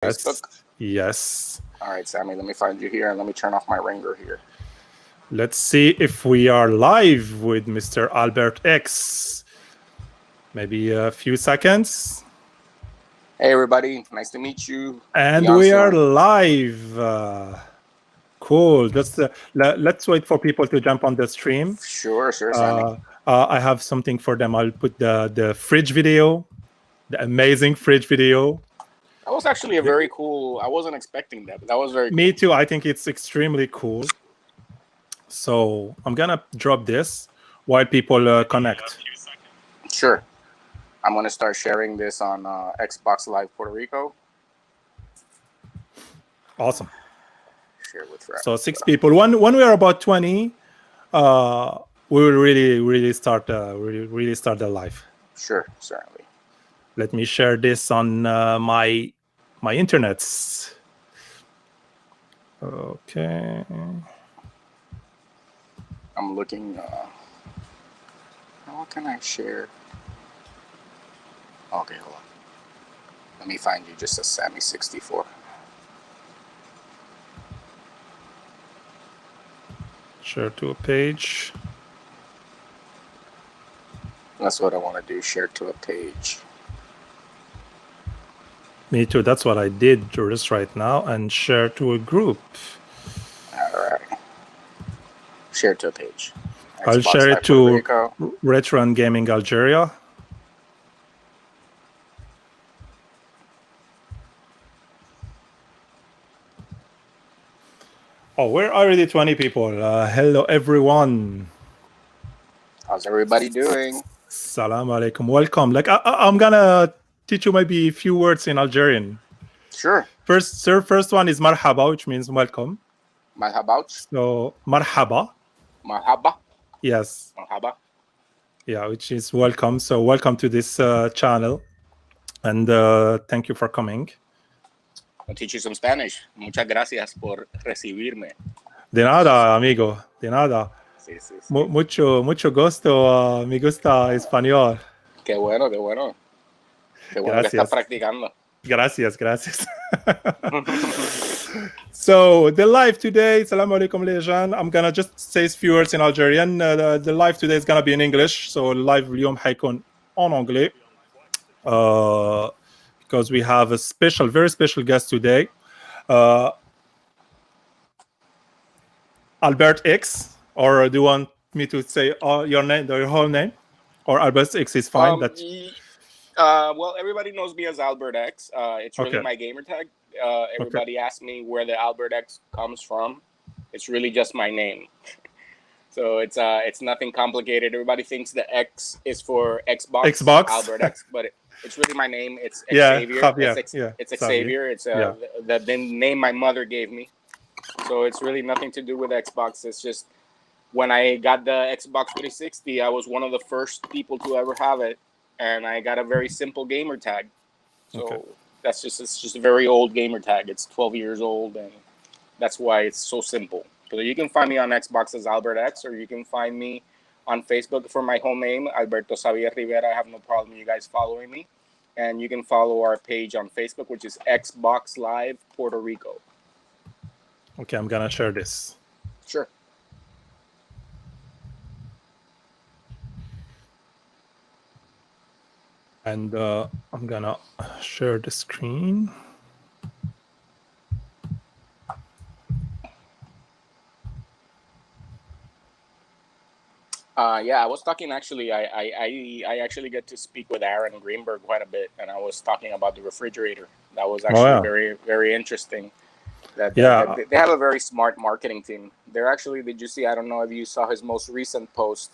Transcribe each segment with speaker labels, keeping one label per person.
Speaker 1: Facebook?
Speaker 2: Yes.
Speaker 1: All right, Sammy, let me find you here and let me turn off my ringer here.
Speaker 2: Let's see if we are live with Mr. Albert X. Maybe a few seconds.
Speaker 1: Hey, everybody. Nice to meet you.
Speaker 2: And we are live. Cool. Let's wait for people to jump on the stream.
Speaker 1: Sure, Sammy.
Speaker 2: I have something for them. I'll put the fridge video, the amazing fridge video.
Speaker 1: That was actually a very cool. I wasn't expecting that, but that was very cool.
Speaker 2: Me too. I think it's extremely cool. So I'm gonna drop this while people connect.
Speaker 1: Sure. I'm gonna start sharing this on Xbox Live Puerto Rico.
Speaker 2: Awesome.
Speaker 1: Share with friends.
Speaker 2: So 6 people. When we are about 20, we will really start the live.
Speaker 1: Sure, certainly.
Speaker 2: Let me share this on my internets. Okay.
Speaker 1: I'm looking. What can I share? Okay, hold on. Let me find you just a Samiis64.
Speaker 2: Share to a page.
Speaker 1: That's what I want to do. Share to a page.
Speaker 2: Me too. That's what I did just right now, and share to a group.
Speaker 1: All right. Share to a page.
Speaker 2: I'll share it to Retro and Gaming Algeria. Oh, we're already 20 people. Hello, everyone.
Speaker 1: How's everybody doing?
Speaker 2: Salam alaikum. Welcome. Like I'm gonna teach you maybe a few words in Algerian.
Speaker 1: Sure.
Speaker 2: First one is marhaba, which means welcome.
Speaker 1: Marhaba.
Speaker 2: So marhaba.
Speaker 1: Marhaba.
Speaker 2: Yes.
Speaker 1: Marhaba.
Speaker 2: Yeah, which is welcome. So welcome to this channel, and thank you for coming.
Speaker 1: I'll teach you some Spanish. Muchas gracias por recibirme.
Speaker 2: De nada, amigo. De nada.
Speaker 1: Sí.
Speaker 2: Mucho gusto. Me gusta español.
Speaker 1: Qué bueno. Qué bueno que estás practicando.
Speaker 2: Gracias. So the live today, salam alaikum les gens. I'm gonna just say a few words in Algerian. The live today is gonna be in English. So live اليوم حيكون en anglais. Because we have a very special guest today, Albert X. Or do you want me to say your name, your whole name, or Albert X is fine?
Speaker 1: Well, everybody knows me as Albert X. It's really my gamer tag. Everybody asks me where the Albert X comes from. It's really just my name. So it's nothing complicated. Everybody thinks the X is for Xbox. Albert X, but it's really my name. It's Xavier. It's Xavier. It's the name my mother gave me. So it's really nothing to do with Xbox. It's just when I got the Xbox 360, I was one of the first people to ever have it, and I got a very simple gamer tag. So it's just a very old gamer tag. It's 12 years old, and that's why it's so simple. So you can find me on Xbox as Albert X, or you can find me on Facebook for my whole name, Alberto Xavier Rivera. I have no problem with you guys following me. And you can follow our page on Facebook, which is Xbox Live Puerto Rico.
Speaker 2: Okay, I'm gonna share this.
Speaker 1: Sure.
Speaker 2: And I'm gonna share the screen.
Speaker 1: Yeah, I was talking actually. I actually get to speak with Aaron Greenberg quite a bit, and I was talking about the refrigerator. That was actually very, very interesting. They have a very smart marketing team. They're actually, did you see? I don't know if you saw his most recent post.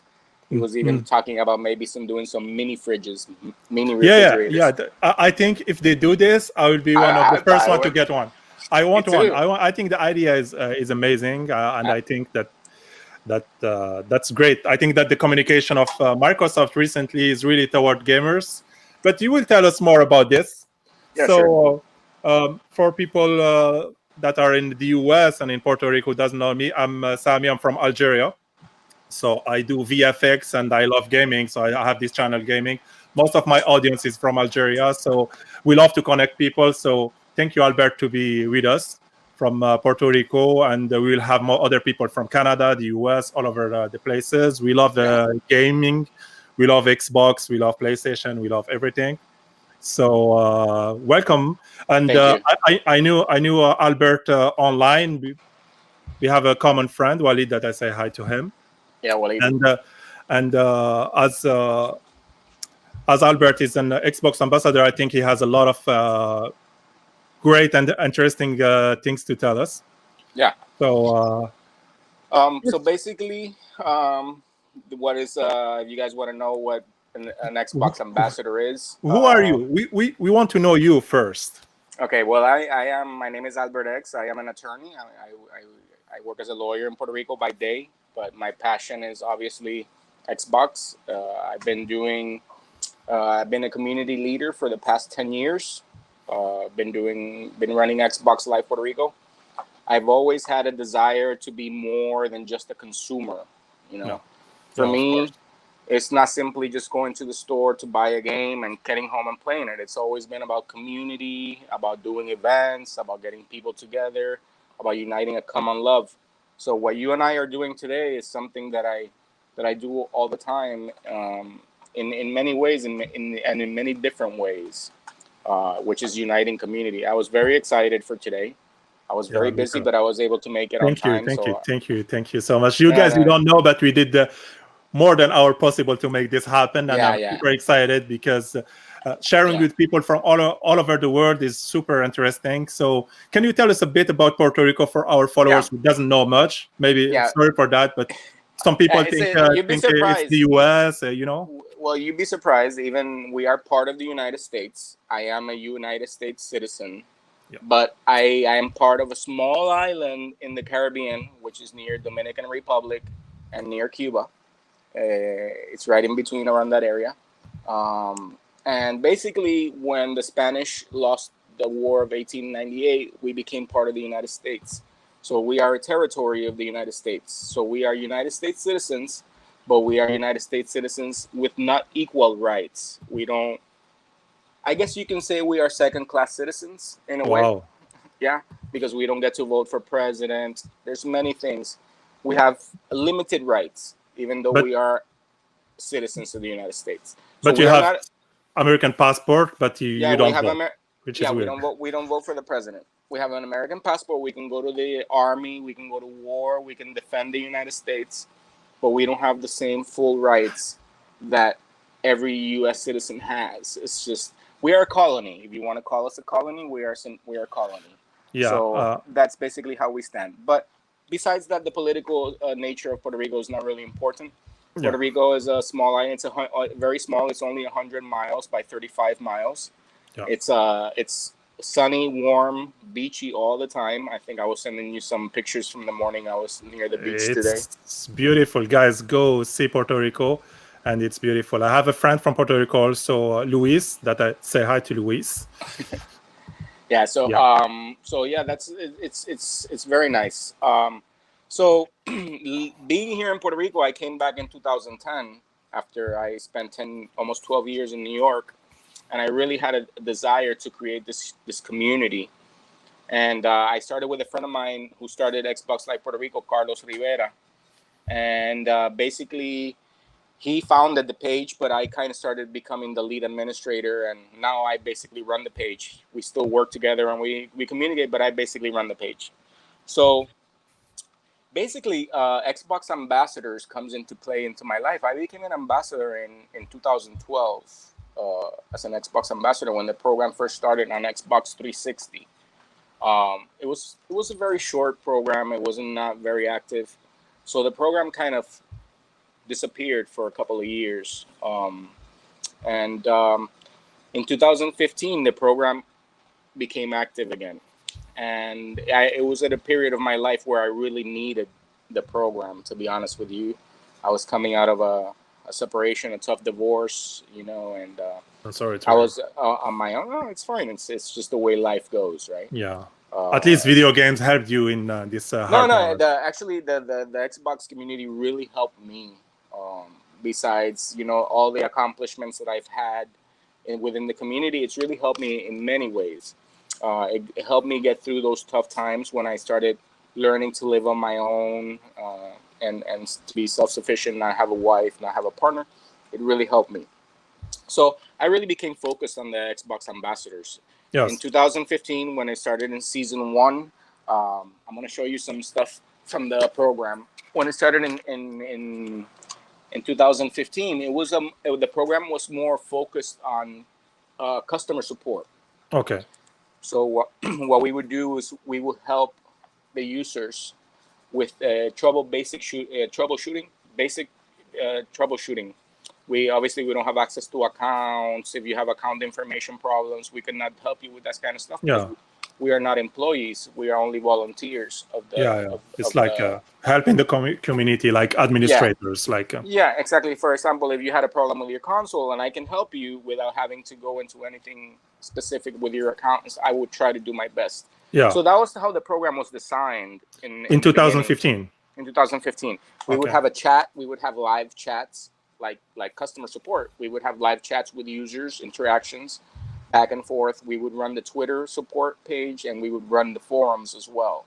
Speaker 1: He was even talking about maybe doing some mini fridges, mini refrigerators.
Speaker 2: Yeah. I think if they do this, I will be one of the first one to get one. I want one. I think the idea is amazing, and I think that's great. I think that the communication of Microsoft recently is really toward gamers. But you will tell us more about this.
Speaker 1: Yeah, sure.
Speaker 2: For people that are in the US and in Puerto Rico who doesn't know me, I'm Sami. I'm from Algeria. So I do VFX and I love gaming. So I have this channel gaming. Most of my audience is from Algeria. So we love to connect people. So thank you, Albert, to be with us from Puerto Rico, and we will have more other people from Canada, the US, all over the places. We love gaming, we love Xbox, we love PlayStation, we love everything. So welcome. And I knew Albert online. We have a common friend, Walid, that I say hi to him.
Speaker 1: Yeah, Walid.
Speaker 2: And as Albert is an Xbox ambassador, I think he has a lot of great and interesting things to tell us.
Speaker 1: Yeah.
Speaker 2: So
Speaker 1: so basically, what is if you guys want to know what an Xbox ambassador is?
Speaker 2: Who are you? We want to know you first.
Speaker 1: Okay, well, I am. My name is Albert X. I am an attorney. I work as a lawyer in Puerto Rico by day, but my passion is obviously Xbox. I've been a community leader for the past 10 years. Been running Xbox Live Puerto Rico. I've always had a desire to be more than just a consumer. For me, it's not simply just going to the store to buy a game and getting home and playing it. It's always been about community, about doing events, about getting people together, about uniting a common love. So what you and I are doing today is something that I do all the time, in many ways, and in many different ways, which is uniting community. I was very excited for today. I was very busy, but I was able to make it on time.
Speaker 2: Thank you so much. You guys, you don't know, but we did more than our possible to make this happen, and I'm super excited because sharing with people from all over the world is super interesting. So, can you tell us a bit about Puerto Rico for our followers who doesn't know much? Maybe sorry for that, but some people think it's the US.
Speaker 1: Well, you'd be surprised. Even we are part of the United States. I am a United States citizen. But I am part of a small island in the Caribbean, which is near Dominican Republic and near Cuba. It's right in between around that area. And basically, when the Spanish lost the War of 1898, we became part of the United States. So we are a territory of the United States. So we are United States citizens, but we are United States citizens with not equal rights. We don't. I guess you can say we are second-class citizens in a way. Yeah, because we don't get to vote for president. There's many things. We have limited rights, even though we are citizens of the United States.
Speaker 2: But you have American passport, but you don't vote, which is weird.
Speaker 1: We don't vote for the president. We have an American passport. We can go to the army. We can go to war. We can defend the United States. But we don't have the same full rights that every U.S. citizen has. It's just... we are a colony. If you want to call us a colony, we are a colony.
Speaker 2: Yeah.
Speaker 1: So that's basically how we stand. But besides that, the political nature of Puerto Rico is not really important. Puerto Rico is a small island. It's very small. It's only 100 miles by 35 miles. Yeah. It's sunny, warm, beachy all the time. I think I was sending you some pictures from the morning. I was near the beach today.
Speaker 2: It's beautiful, guys. Go see Puerto Rico. And it's beautiful. I have a friend from Puerto Rico also, Luis, that I say hi to Luis.
Speaker 1: That's it's very nice. So being here in Puerto Rico, I came back in 2010 after I spent almost 12 years in New York, and I really had a desire to create this community. And I started with a friend of mine who started Xbox Live Puerto Rico, Carlos Rivera, and basically he founded the page, but I kind of started becoming the lead administrator, and now I basically run the page. We still work together and we communicate, but I basically run the page. So basically, Xbox ambassadors comes into play into my life. I became an ambassador in 2012 as an Xbox ambassador when the program first started on Xbox 360. It was a very short program. It wasn't not very active. So the program kind of disappeared for a couple of years. In 2015, the program became active again. And it was at a period of my life where I really needed the program, to be honest with you. I was coming out of a separation, a tough divorce, and
Speaker 2: I'm sorry.
Speaker 1: I was on my own. Oh, it's fine. It's just the way life goes, right?
Speaker 2: Yeah. At least video games helped you in this hard
Speaker 1: No. The Xbox community really helped me. Besides, all the accomplishments that I've had within the community, it's really helped me in many ways. It helped me get through those tough times when I started learning to live on my own and to be self-sufficient, not have a wife, not have a partner. It really helped me. So I really became focused on the Xbox ambassadors.
Speaker 2: Yes.
Speaker 1: In 2015, when I started in season 1, I'm going to show you some stuff from the program. When it started in 2015, the program was more focused on customer support.
Speaker 2: Okay.
Speaker 1: So what we would do is we would help the users with troubleshooting. We don't have access to accounts. If you have account information problems, we cannot help you with that kind of stuff.
Speaker 2: Yeah.
Speaker 1: We are not employees. We are only volunteers of the.
Speaker 2: It's like helping the community, like administrators.
Speaker 1: Yeah, exactly. For example, if you had a problem with your console and I can help you without having to go into anything specific with your accounts, I would try to do my best.
Speaker 2: Yeah.
Speaker 1: So that was how the program was designed in
Speaker 2: 2015.
Speaker 1: In 2015, we would have a chat. We would have live chats, like customer support. We would have live chats with users, interactions, back and forth. We would run the Twitter support page, and we would run the forums as well.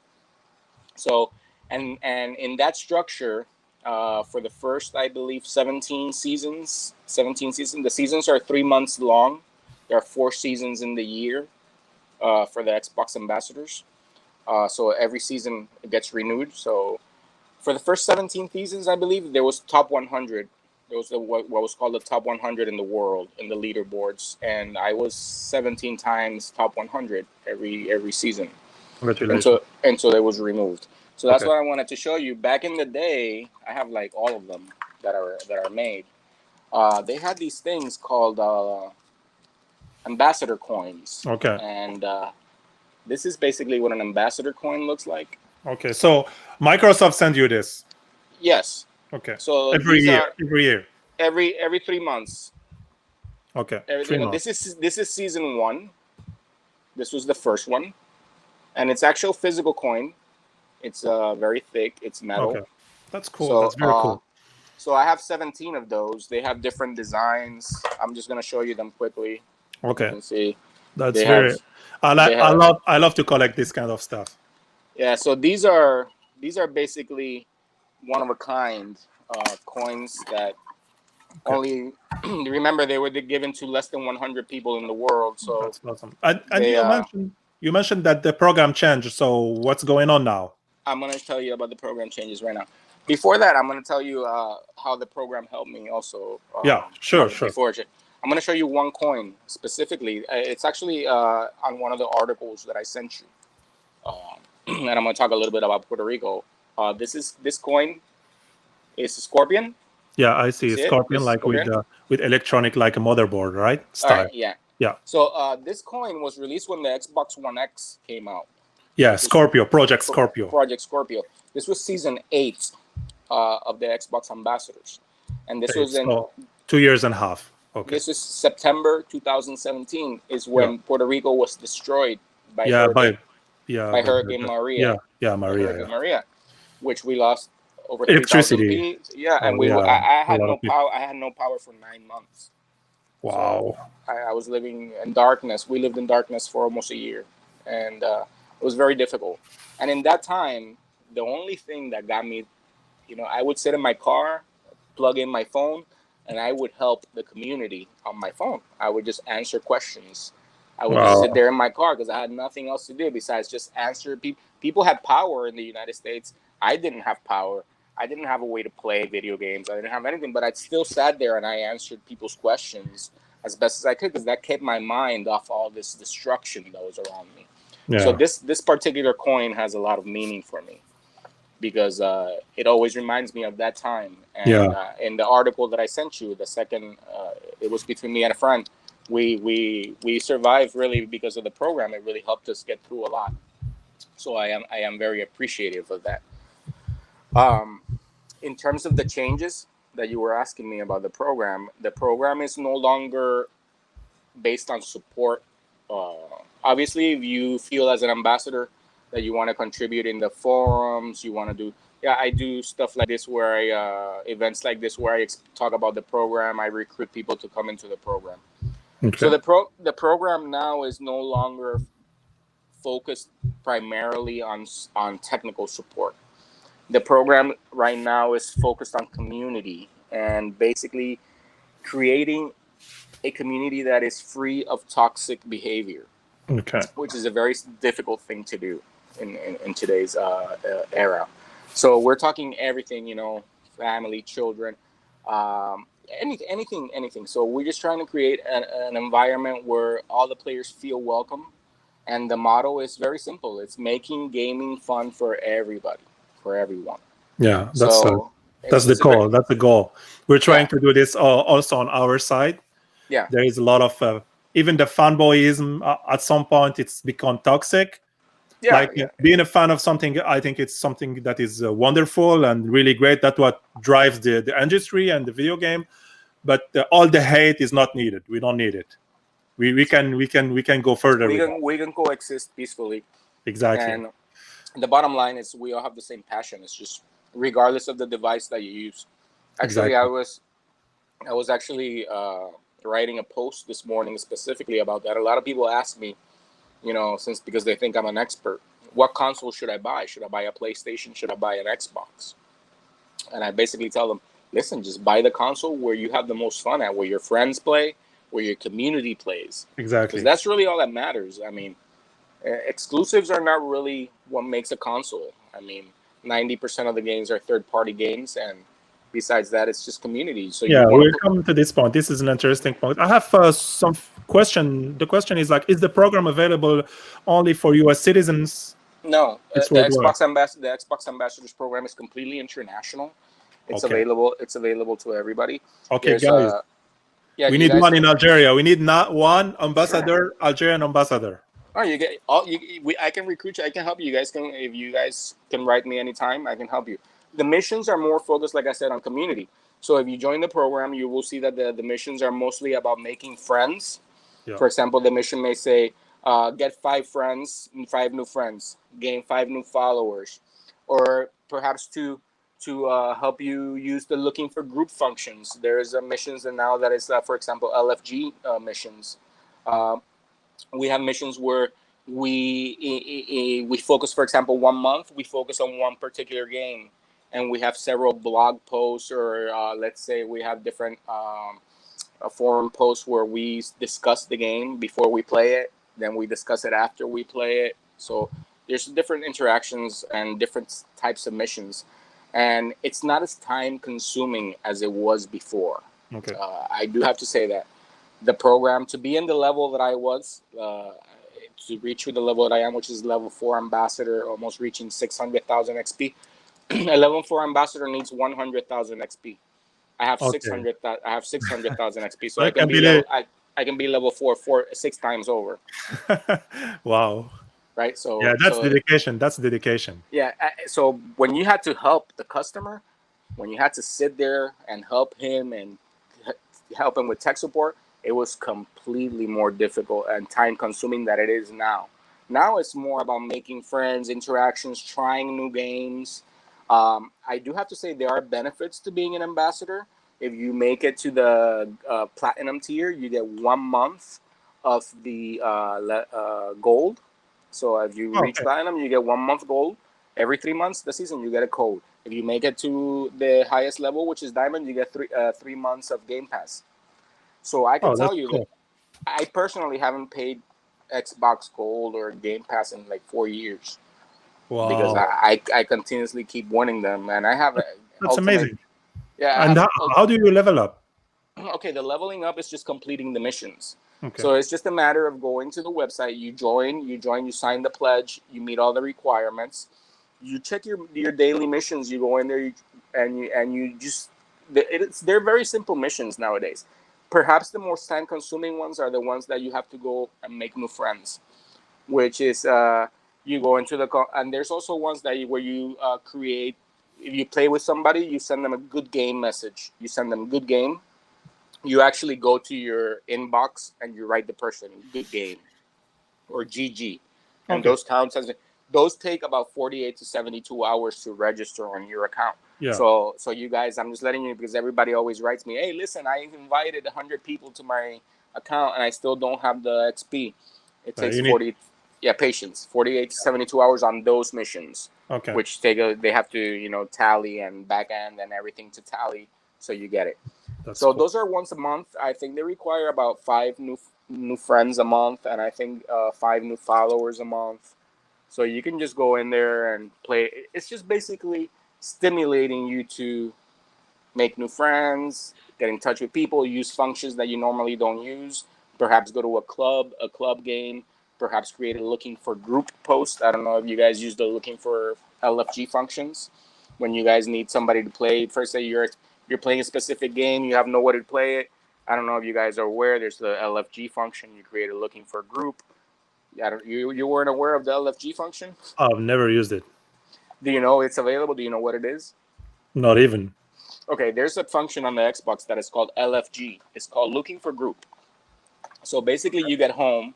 Speaker 1: So, and in that structure, for the first, I believe, 17 seasons. The seasons are 3 months long. There are 4 seasons in the year for the Xbox ambassadors. So every season it gets renewed. So for the first 17 seasons, I believe, there was top 100. There was what was called the top 100 in the world in the leaderboards, and I was 17 times top 100 every season.
Speaker 2: Congratulations.
Speaker 1: And so it was removed. So that's what I wanted to show you. Back in the day, I have like all of them that are made. They had these things called ambassador coins.
Speaker 2: Okay.
Speaker 1: And this is basically what an ambassador coin looks like.
Speaker 2: Okay, so Microsoft sent you this.
Speaker 1: Yes.
Speaker 2: Okay.
Speaker 1: So
Speaker 2: every year.
Speaker 1: Every 3 months.
Speaker 2: Okay.
Speaker 1: Every 3 months. This is season 1. This was the first one, and it's actual physical coin. It's very thick. It's metal.
Speaker 2: Okay. That's cool. So, that's very cool.
Speaker 1: So I have 17 of those. They have different designs. I'm just gonna show you them quickly.
Speaker 2: Okay.
Speaker 1: You can see.
Speaker 2: That's very. I love to collect this kind of stuff.
Speaker 1: Yeah. So these are basically one of a kind coins that only remember they were given to less than 100 people in the world. So
Speaker 2: that's awesome. And you mentioned that the program changed. So what's going on now?
Speaker 1: I'm going to tell you about the program changes right now. Before that, I'm going to tell you how the program helped me also.
Speaker 2: Yeah, sure.
Speaker 1: I'm going to show you one coin specifically. It's actually on one of the articles that I sent you. And I'm going to talk a little bit about Puerto Rico. This coin is a Scorpion.
Speaker 2: Yeah, I see a Scorpion, like Scorpion? with electronic, like a motherboard, right? Style.
Speaker 1: Right, yeah.
Speaker 2: Yeah.
Speaker 1: So this coin was released when the Xbox One X came out.
Speaker 2: Yeah, Project Scorpio.
Speaker 1: Project Scorpio. This was season 8 of the Xbox ambassadors, and this was in
Speaker 2: 2.5 years. Okay.
Speaker 1: This is September 2017 is when Puerto Rico was destroyed by Hurricane Maria.
Speaker 2: Hurricane
Speaker 1: Maria, which we lost over
Speaker 2: electricity.
Speaker 1: 3,000 people. Yeah, and I had no power. I had no power for 9 months.
Speaker 2: Wow.
Speaker 1: So I was living in darkness. We lived in darkness for almost a year, and it was very difficult. And in that time, the only thing that got me, I would sit in my car, plug in my phone, and I would help the community on my phone. I would just answer questions. I would just sit there in my car because I had nothing else to do besides just answer. People had power in the United States. I didn't have power. I didn't have a way to play video games. I didn't have anything, but I still sat there and I answered people's questions as best as I could because that kept my mind off all this destruction that was around me. Yeah. So this particular coin has a lot of meaning for me because it always reminds me of that time. And in the article that I sent you, the second, it was between me and a friend. We survived really because of the program. It really helped us get through a lot. So I am very appreciative of that. In terms of the changes that you were asking me about the program is no longer based on support. Obviously, if you feel as an ambassador that you want to contribute in the forums, you want to do, I do stuff like this where events like this where I talk about the program. I recruit people to come into the program. Okay. So the program now is no longer focused primarily on technical support. The program right now is focused on community and basically creating a community that is free of toxic behavior, which is a very difficult thing to do in today's era. So we're talking everything, family, children, anything. So we're just trying to create an environment where all the players feel welcome. And the motto is very simple. It's making gaming fun for everybody, for everyone.
Speaker 2: Yeah, that's the goal. That's the goal. We're trying to do this also on our side.
Speaker 1: Yeah,
Speaker 2: there is a lot of even the fanboyism. At some point, it's become toxic. Being a fan of something, I think it's something that is wonderful and really great. That's what drives the industry and the video game. But all the hate is not needed. We don't need it. We can go further.
Speaker 1: We can coexist peacefully.
Speaker 2: Exactly.
Speaker 1: And the bottom line is we all have the same passion. It's just regardless of the device that you use. Actually, exactly. I was actually writing a post this morning specifically about that. A lot of people ask me, because they think I'm an expert, what console should I buy? Should I buy a PlayStation? Should I buy an Xbox? And I basically tell them, listen, just buy the console where you have the most fun at, where your friends play, where your community plays.
Speaker 2: Exactly.
Speaker 1: Because that's really all that matters. I mean, exclusives are not really what makes a console. I mean, 90% of the games are third-party games, and besides that, it's just community. So
Speaker 2: we'll come to this point. This is an interesting point. I have some question. The question is is the program available only for U.S. citizens?
Speaker 1: No, the Xbox Ambassadors program is completely international. It's available. It's available to everybody.
Speaker 2: Okay, guys. We need one in Algeria. We need not one ambassador, Algerian ambassador.
Speaker 1: Oh, you get I can recruit you. I can help you. If you guys can write me anytime, I can help you. The missions are more focused, like I said, on community. So if you join the program, you will see that the missions are mostly about making friends. Yeah. For example, the mission may say, get 5 friends, 5 new friends, gain 5 new followers, or perhaps to help you use the looking for group functions. There's missions and now that is, for example, LFG missions. We have missions where we focus, for example, 1 month, we focus on one particular game. And we have several blog posts, or let's say we have different forum posts where we discuss the game before we play it. Then we discuss it after we play it. So there's different interactions and different types of missions. And it's not as time consuming as it was before.
Speaker 2: Okay.
Speaker 1: I do have to say that the program, to be in the level that I was, to reach the level that I am, which is level 4 ambassador, almost reaching 600,000 XP. A level 4 ambassador needs 100,000 XP. I have 600,000 XP, so I can be level 4 6 times over.
Speaker 2: Wow.
Speaker 1: Right. So
Speaker 2: that's dedication. That's dedication.
Speaker 1: Yeah. So when you had to help the customer, when you had to sit there and help him with tech support, it was completely more difficult and time consuming than it is now. Now it's more about making friends, interactions, trying new games. I do have to say there are benefits to being an ambassador. If you make it to the platinum tier, you get 1 month of the gold. So if you reach platinum, you get 1 month gold. Every 3 months, the season, you get a code. If you make it to the highest level, which is diamond, you get 3 months of Game Pass. So I can tell you that I personally haven't paid Xbox Gold or Game Pass in like 4 years. Wow. Because I continuously keep winning them, and I have
Speaker 2: that's amazing. Yeah. And how do you level up?
Speaker 1: Okay, the leveling up is just completing the missions. Okay. So it's just a matter of going to the website. You join. You sign the pledge. You meet all the requirements. You check your daily missions. You go in there, and you just they're very simple missions nowadays. Perhaps the most time-consuming ones are the ones that you have to go and make new friends, which is. You go into and there's also ones where you create. If you play with somebody, you send them a good game message. You send them good game. You actually go to your inbox and you write the person good game or GG, and those take about 48 to 72 hours to register on your account. Yeah. So you guys, I'm just letting you, because everybody always writes me, hey, listen, I invited 100 people to my account and I still don't have the XP. It takes Yeah, patience. 48 to 72 hours on those missions.
Speaker 2: Okay.
Speaker 1: Which they have to tally and back end and everything to tally, so you get it. So
Speaker 2: cool.
Speaker 1: those are once a month. I think they require about 5 new friends a month, and I think 5 new followers a month. So you can just go in there and play. It's just basically stimulating you to make new friends, get in touch with people, use functions that you normally don't use, perhaps go to a club game, perhaps create a looking for group post. I don't know if you guys use the looking for LFG functions when you guys need somebody to play. First, say you're playing a specific game, you have nowhere to play it. I don't know if you guys are aware. There's the LFG function. You create a looking for group. You weren't aware of the LFG function?
Speaker 2: I've never used it.
Speaker 1: Do you know it's available? Do you know what it is?
Speaker 2: Not even.
Speaker 1: Okay, there's a function on the Xbox that is called LFG. It's called looking for group. So basically, you get home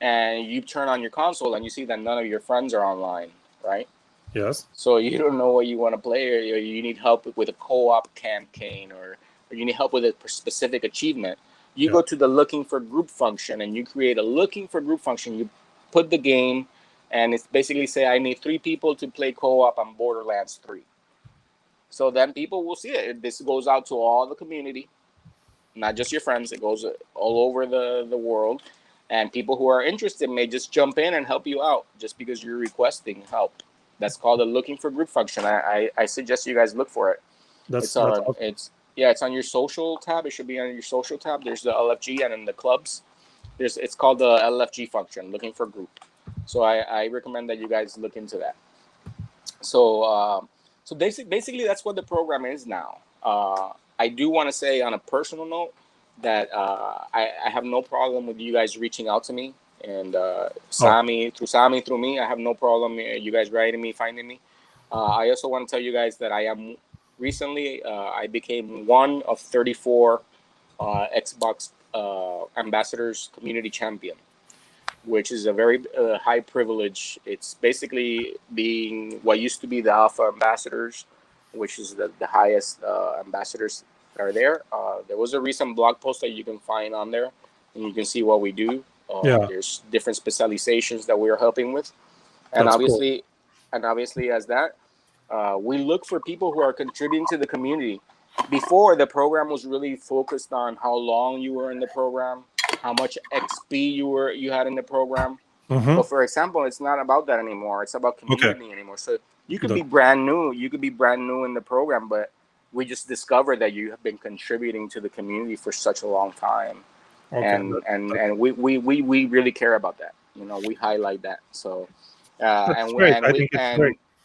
Speaker 1: and you turn on your console and you see that none of your friends are online, right?
Speaker 2: Yes.
Speaker 1: So you don't know what you want to play, or you need help with a co-op campaign, or you need help with a specific achievement. You go to the looking for group function and you create a looking for group function. You put the game, and it's basically say, I need 3 people to play co-op on Borderlands 3. So then people will see it. This goes out to all the community, not just your friends. It goes all over the world. And people who are interested may just jump in and help you out just because you're requesting help. That's called a looking for group function. I suggest you guys look for it. It's on your social tab. It should be on your social tab. There's the LFG, and in the clubs, it's called the LFG function, looking for group. So I recommend that you guys look into that. So basically that's what the program is now. I do want to say on a personal note that I have no problem with you guys reaching out to me, and Sami through me. I have no problem you guys writing me, finding me. I also want to tell you guys that I am recently I became one of 34 Xbox ambassadors community champion, which is a very high privilege. It's basically being what used to be the alpha ambassadors, which is the highest ambassadors that are there. There was a recent blog post that you can find on there, and you can see what we do. There's different specializations that we are helping with, and obviously as that, we look for people who are contributing to the community. Before, the program was really focused on how long you were in the program, how much XP you had in the program. But for example, it's not about that anymore. It's about community anymore. So you could be brand new. You could be brand new in the program, but we just discovered that you have been contributing to the community for such a long time. And we really care about that. We highlight that. So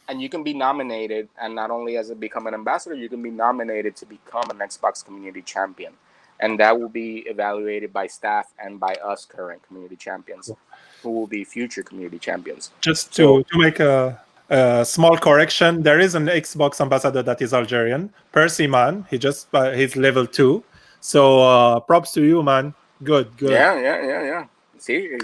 Speaker 1: and you can be nominated, and not only as become an ambassador, you can be nominated to become an Xbox community champion. And that will be evaluated by staff and by us current community champions, who will be future community champions.
Speaker 2: Just to make a small correction, there is an Xbox ambassador that is Algerian, Percy, man. He's level 2. So props to you, man. Good.
Speaker 1: Yeah. See,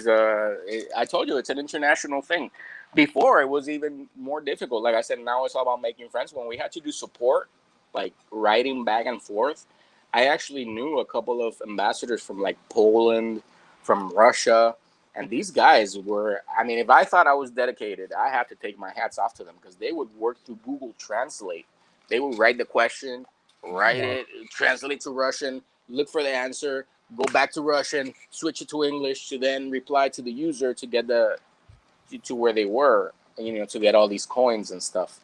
Speaker 1: I told you it's an international thing. Before, it was even more difficult. Like I said, now it's all about making friends. When we had to do support, like writing back and forth, I actually knew a couple of ambassadors from like Poland, from Russia, and these guys were, if I thought I was dedicated, I have to take my hats off to them, because they would work through Google Translate. They would write the question, write it, translate to Russian, look for the answer, go back to Russian, switch it to English, to then reply to the user to get to where they were, to get all these coins and stuff.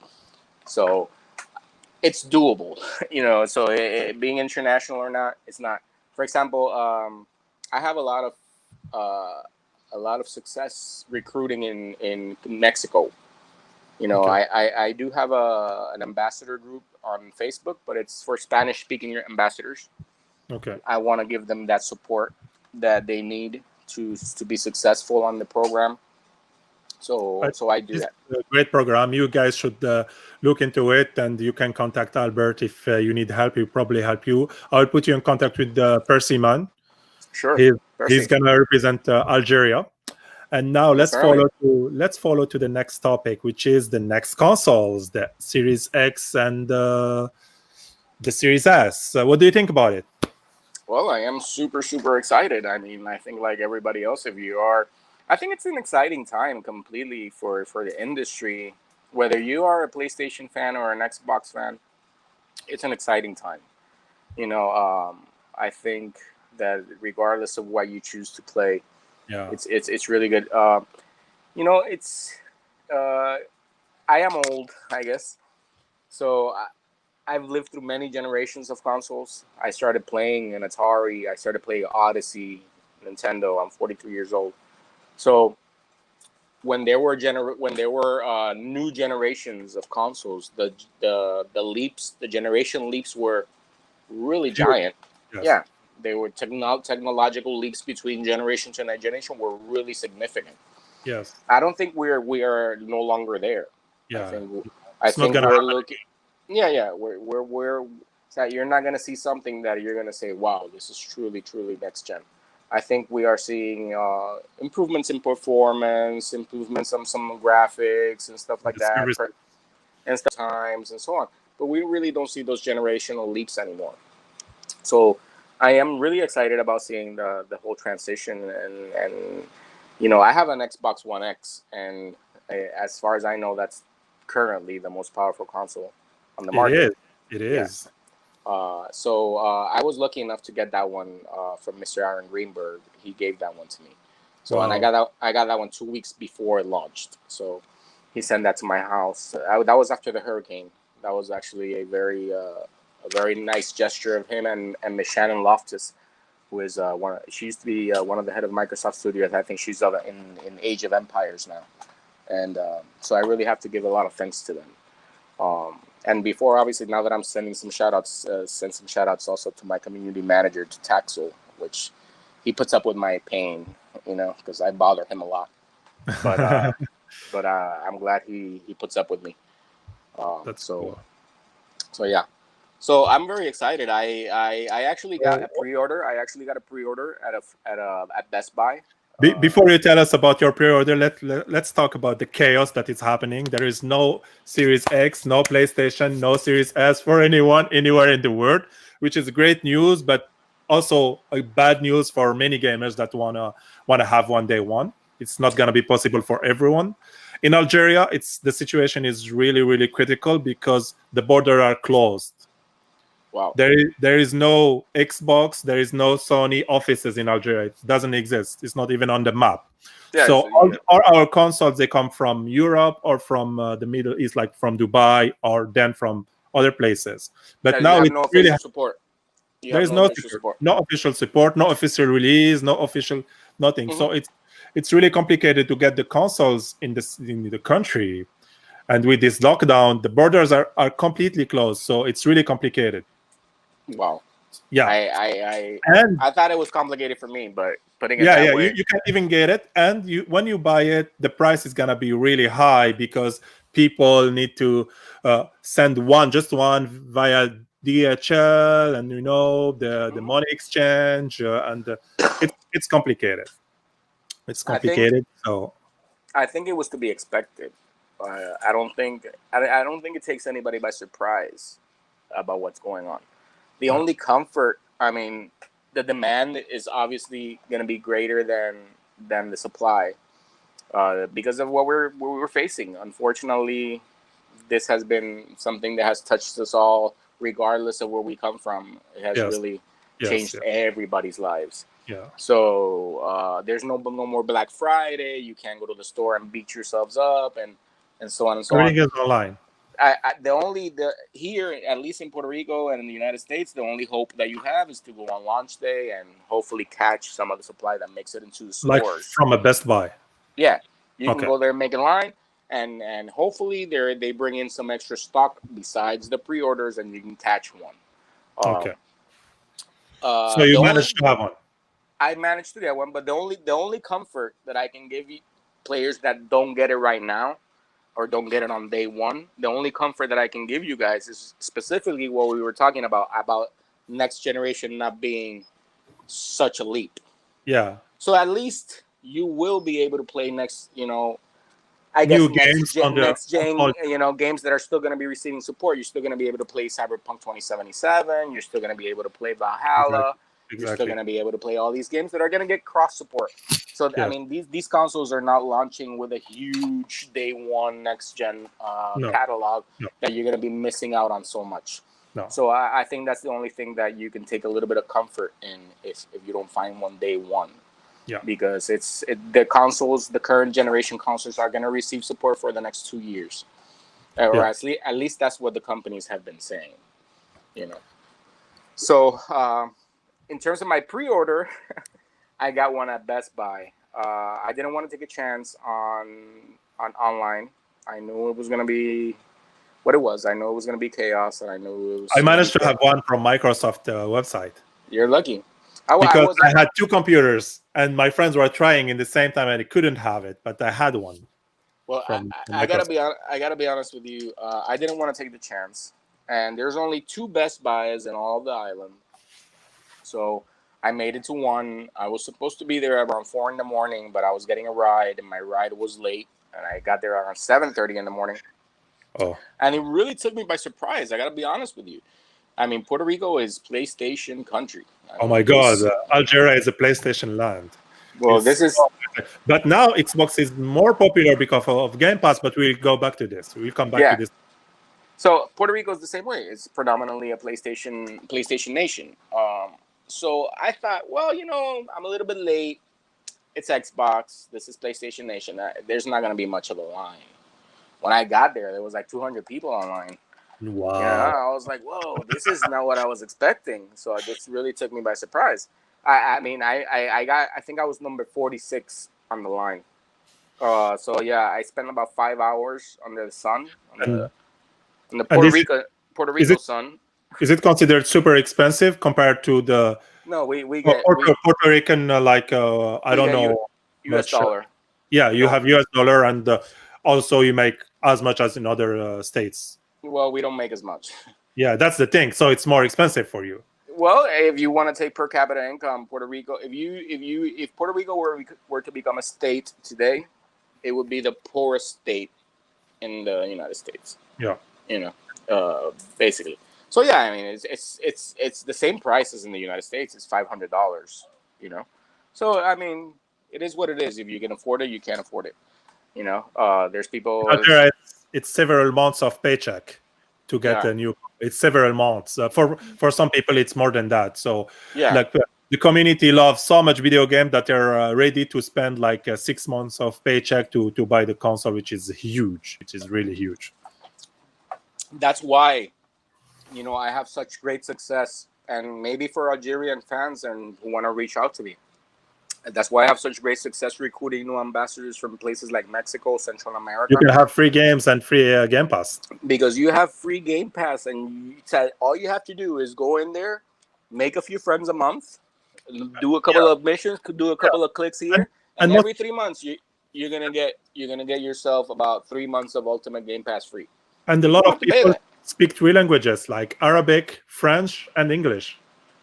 Speaker 1: So it's doable, so being international or not, it's not. For example, I have a lot of success recruiting in Mexico. I do have an ambassador group on Facebook, but it's for Spanish speaking ambassadors. I want to give them that support that they need to be successful on the program. So I do that.
Speaker 2: A great program. You guys should look into it, and you can contact Albert if you need help. He'll probably help you. I'll put you in contact with Percy, man.
Speaker 1: Sure.
Speaker 2: He's gonna represent Algeria. And now let's follow to the next topic, which is the next consoles, the Series X and the Series S. What do you think about it?
Speaker 1: Well, I am super, super excited. I think like everybody else, if you are I think it's an exciting time completely for the industry. Whether you are a PlayStation fan or an Xbox fan, it's an exciting time. You know, I think that regardless of what you choose to play,
Speaker 2: Yeah.
Speaker 1: it's really good. You know, it's uh, I am old, I guess, so I've lived through many generations of consoles. I started playing an Atari. I started playing Odyssey, Nintendo. I'm 43 years old. So when there were new generations of consoles, the leaps, the generation leaps were really
Speaker 2: Huge.
Speaker 1: giant.
Speaker 2: Yes.
Speaker 1: Yeah, they were technological leaps between generation to generation were really significant.
Speaker 2: Yes.
Speaker 1: I don't think we are no longer there.
Speaker 2: Yeah.
Speaker 1: I
Speaker 2: It's not
Speaker 1: think
Speaker 2: gonna
Speaker 1: we're
Speaker 2: happen.
Speaker 1: looking. Yeah, we're that you're not gonna see something that you're gonna say, wow, this is truly next gen. I think we are seeing improvements in performance, improvements on some graphics and stuff like
Speaker 2: The
Speaker 1: that,
Speaker 2: service.
Speaker 1: and stuff times and so on. But we really don't see those generational leaps anymore. So I am really excited about seeing the whole transition, and you know, I have an Xbox One X, and as far as I know, that's currently the most powerful console on the market.
Speaker 2: It is.
Speaker 1: So I was lucky enough to get that one from Mr. Aaron Greenberg. He gave that one to me. So and
Speaker 2: Wow.
Speaker 1: I got that one 2 weeks before it launched. So he sent that to my house. That was after the hurricane. That was actually a very nice gesture of him and Miss Shannon Loftus, who is one. She used to be one of the head of Microsoft Studios. I think she's in Age of Empires now, and so I really have to give a lot of thanks to them. And before, obviously, now that I'm sending some shout outs, send some shout outs also to my community manager, to Taxel, which he puts up with my pain, you know, because I bother him a lot. But I'm glad he puts up with me.
Speaker 2: That's
Speaker 1: So
Speaker 2: cool.
Speaker 1: so yeah. So I'm very excited. I actually got a
Speaker 2: So,
Speaker 1: pre-order. I actually got a pre-order at Best Buy.
Speaker 2: before you tell us about your pre-order, let's talk about the chaos that is happening. There is no Series X, no PlayStation, no Series S for anyone anywhere in the world, which is great news, but also a bad news for many gamers that wanna have one day one. It's not gonna be possible for everyone. In Algeria, the situation is really critical because the border are closed.
Speaker 1: Wow.
Speaker 2: There is no Xbox, there is no Sony offices in Algeria. It doesn't exist. It's not even on the map.
Speaker 1: Yeah.
Speaker 2: So
Speaker 1: So yeah.
Speaker 2: all our consoles, they come from Europe or from the Middle East, like from Dubai, or then from other places. But
Speaker 1: You
Speaker 2: now
Speaker 1: have
Speaker 2: it's
Speaker 1: no
Speaker 2: really,
Speaker 1: official support. You
Speaker 2: there
Speaker 1: have
Speaker 2: is
Speaker 1: no official support.
Speaker 2: no official support, no official release, no official nothing.
Speaker 1: Mm-hmm.
Speaker 2: So it's really complicated to get the consoles in the country. And with this lockdown, the borders are completely closed. So it's really complicated.
Speaker 1: Wow.
Speaker 2: Yeah.
Speaker 1: I
Speaker 2: And
Speaker 1: I thought it was complicated for me, but putting it
Speaker 2: yeah,
Speaker 1: that
Speaker 2: yeah,
Speaker 1: way.
Speaker 2: you can't even get it. And when you buy it, the price is gonna be really high because people need to send just one via DHL, and the
Speaker 1: Mhm.
Speaker 2: money exchange, and it's complicated. It's
Speaker 1: I think
Speaker 2: complicated. So
Speaker 1: I think it was to be expected. I don't think it takes anybody by surprise about what's going on. The
Speaker 2: yeah,
Speaker 1: only comfort, I mean, the demand is obviously going to be greater than the supply because of what we're facing. Unfortunately, this has been something that has touched us all, regardless of where we come from. It has
Speaker 2: yes,
Speaker 1: really
Speaker 2: yes,
Speaker 1: changed everybody's lives.
Speaker 2: yeah.
Speaker 1: So there's no more Black Friday. You can't go to the store and beat yourselves up and so on and so on.
Speaker 2: Everything is online.
Speaker 1: The here, at least in Puerto Rico and in the United States, the only hope that you have is to go on launch day and hopefully catch some of the supply that makes it into the
Speaker 2: Like
Speaker 1: stores.
Speaker 2: from a Best Buy.
Speaker 1: Yeah, you can
Speaker 2: Okay.
Speaker 1: go there and make a line, and hopefully they bring in some extra stock besides the pre-orders, and you can catch one.
Speaker 2: Okay.
Speaker 1: Um,
Speaker 2: So
Speaker 1: the
Speaker 2: you
Speaker 1: only
Speaker 2: managed to have one.
Speaker 1: I managed to get one, but the only comfort that I can give you players that don't get it right now or don't get it on day one, the only comfort that I can give you guys is specifically what we were talking about next generation not being such a leap.
Speaker 2: Yeah.
Speaker 1: So at least you will be able to play I guess
Speaker 2: New games on the
Speaker 1: next gen,
Speaker 2: console.
Speaker 1: games that are still going to be receiving support. You're still going to be able to play Cyberpunk 2077. You're still going to be able to play Valhalla.
Speaker 2: Exactly.
Speaker 1: You're still going to be able to play all these games that are going to get cross support. So I mean, these consoles are not launching with a huge day one next gen catalog that you're going to be missing out on so much. So I think that's the only thing that you can take a little bit of comfort in if you don't find one day one.
Speaker 2: Yeah.
Speaker 1: Because the current generation consoles are going to receive support for the next 2 years, or at least that's what the companies have been saying. So in terms of my pre-order, I got one at Best Buy. I didn't want to take a chance on online. I knew it was going to be what it was. I know it was going to be chaos, and I knew it was.
Speaker 2: I managed to have one from Microsoft website.
Speaker 1: You're lucky.
Speaker 2: Because I had 2 computers, and my friends were trying in the same time, and they couldn't have it, but I had one.
Speaker 1: Well, I gotta be honest with you. I didn't want to take the chance, and there's only 2 Best Buys in all of the island. So I made it to one. I was supposed to be there around 4 in the morning, but I was getting a ride, and my ride was late, and I got there around 7:30 in the morning.
Speaker 2: Oh.
Speaker 1: And it really took me by surprise. I gotta be honest with you. I mean, Puerto Rico is PlayStation country.
Speaker 2: Oh my God, Algeria is a PlayStation land.
Speaker 1: Well,
Speaker 2: but now Xbox is more popular because of Game Pass, but we'll go back to this. We'll come back to this.
Speaker 1: So Puerto Rico is the same way. It's predominantly a PlayStation nation. So I thought, well, I'm a little bit late. It's Xbox. This is PlayStation nation. There's not going to be much of a line. When I got there was like 200 people online.
Speaker 2: Wow.
Speaker 1: I was like, whoa, this is not what I was expecting. So this really took me by surprise. I think I was number 46 on the line. So yeah, I spent about 5 hours under the sun, on the Puerto Rico sun.
Speaker 2: Is it considered super expensive compared to the?
Speaker 1: No, we get
Speaker 2: Puerto Rican I don't know
Speaker 1: U.S. dollar.
Speaker 2: Yeah, you have U.S. dollar, and also you make as much as in other states.
Speaker 1: Well, we don't make as much.
Speaker 2: Yeah, that's the thing. So it's more expensive for you.
Speaker 1: Well, if you want to take per capita income, Puerto Rico, if Puerto Rico were to become a state today, it would be the poorest state in the United States.
Speaker 2: Yeah.
Speaker 1: Basically. So yeah, I mean, it's the same price as in the United States. It's $500. So I mean, it is what it is. If you can afford it, you can't afford it. There's people.
Speaker 2: It's several months of paycheck to get a new. It's several months. For some people, it's more than that. So like the community loves so much video game that they're ready to spend like 6 months of paycheck to buy the console, which is huge. Which is really huge.
Speaker 1: That's why, I have such great success, and maybe for Algerian fans and who want to reach out to me. That's why I have such great success recruiting new ambassadors from places like Mexico, Central America.
Speaker 2: You can have free games and free Game Pass.
Speaker 1: Because you have free Game Pass, and all you have to do is go in there, make a few friends a month, do a couple of missions, do a couple of clicks here, and every 3 months you're gonna get yourself about 3 months of Ultimate Game Pass free.
Speaker 2: And a lot of people speak 3 languages like Arabic, French, and English.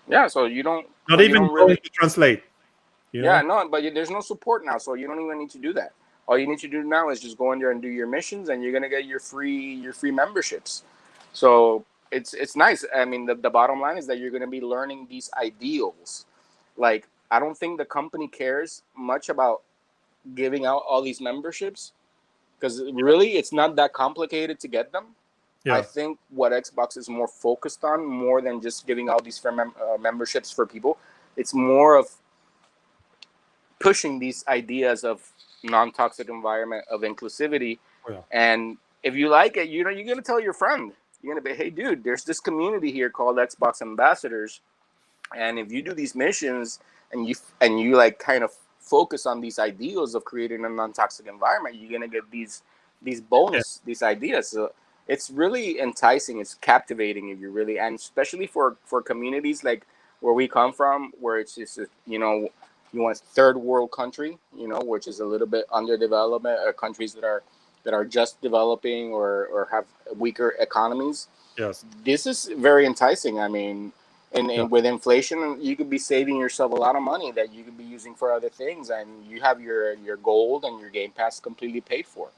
Speaker 1: Yeah, so you don't
Speaker 2: really to translate.
Speaker 1: But there's no support now, so you don't even need to do that. All you need to do now is just go in there and do your missions, and you're gonna get your free memberships. So it's nice. I mean, the bottom line is that you're gonna be learning these ideals. Like, I don't think the company cares much about giving out all these memberships, because really it's not that complicated to get them. I think what Xbox is more focused on, more than just giving out these memberships for people, it's more of pushing these ideas of non-toxic environment, of inclusivity. And if you like it, you're going to tell your friend. You're going to be, hey, dude, there's this community here called Xbox Ambassadors, and if you do these missions and you like kind of focus on these ideals of creating a non-toxic environment, you're going to get these bonus, these ideas. So it's really enticing. It's captivating if you really, and especially for communities like where we come from, where it's just, you want third world country, which is a little bit underdeveloped, countries that are just developing or have weaker economies.
Speaker 2: Yes,
Speaker 1: this is very enticing. I mean, and with inflation, you could be saving yourself a lot of money that you could be using for other things, and you have your gold and your Game Pass completely paid for.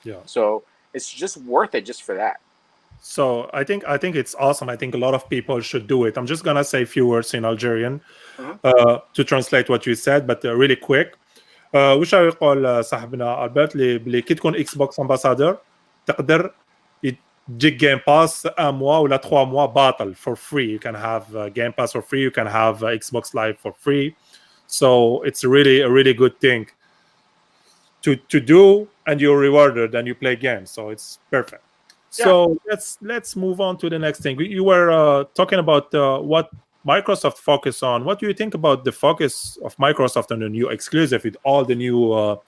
Speaker 2: Yeah.
Speaker 1: So it's just worth it just for that.
Speaker 2: So I think it's awesome. I think a lot of people should do it. I'm just gonna say a few words in Algerian to translate what you said, but really quick. وش يقول صاحبنا البرت اللي كي تكون اكس بوكس امباسادور تقدر تجيك جيم باس ان موا ولا 3 موا باطل for free. You can have game pass for free. You can have Xbox Live for free. So it's really a really good thing to do, and you're rewarded and you play games. So it's perfect. So let's move on to the next thing. You were talking about what Microsoft focus on. What do you think about the focus of Microsoft on the new exclusive with all the new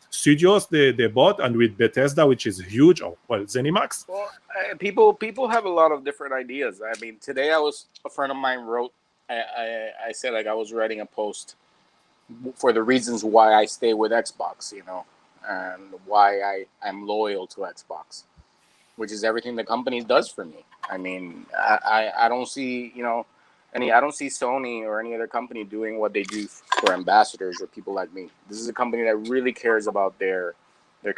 Speaker 2: studios they bought, and with Bethesda, which is huge? Oh, well, ZeniMax.
Speaker 1: Well, people have a lot of different ideas. I mean, today a friend of mine wrote. I said like I was writing a post for the reasons why I stay with Xbox, and why I'm loyal to Xbox, which is everything the company does for me. I mean, I don't see, I don't see Sony or any other company doing what they do for ambassadors or people like me. This is a company that really cares about their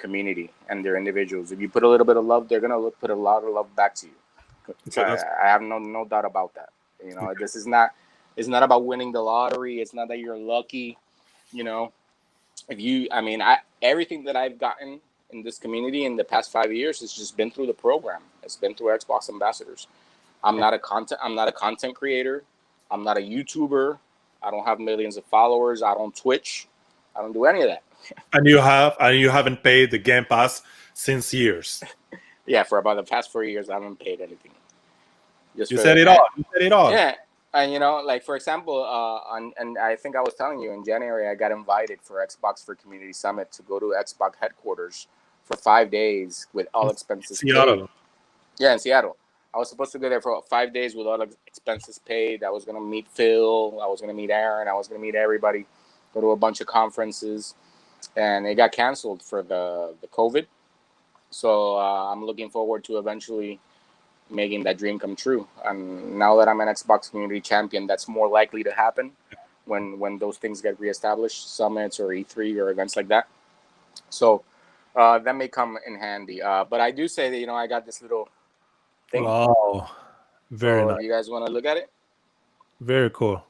Speaker 1: community and their individuals. If you put a little bit of love, they're gonna put a lot of love back to you. I have no doubt about that. This is not. It's not about winning the lottery. It's not that you're lucky. If you, everything that I've gotten in this community in the past 5 years has just been through the program. It's been through Xbox ambassadors. I'm not a content creator. I'm not a YouTuber. I don't have millions of followers. I don't Twitch. I don't do any of that.
Speaker 2: And you haven't paid the Game Pass since years.
Speaker 1: Yeah, for about the past 4 years, I haven't paid anything.
Speaker 2: You said it all. You said it all.
Speaker 1: Yeah. And like for example, and I think I was telling you in January, I got invited for Xbox for Community Summit to go to Xbox headquarters for 5 days with all expenses paid. Yeah, in Seattle. I was supposed to go there for 5 days with all expenses paid. I was gonna meet Phil. I was gonna meet Aaron. I was gonna meet everybody. Go to a bunch of conferences, and it got canceled for the COVID. So I'm looking forward to eventually making that dream come true. And now that I'm an Xbox community champion, that's more likely to happen when those things get reestablished, summits or E3 or events like that. So that may come in handy. But I do say that, I got this little thing.
Speaker 2: Wow. Very nice.
Speaker 1: You guys want to look at it?
Speaker 2: Very cool.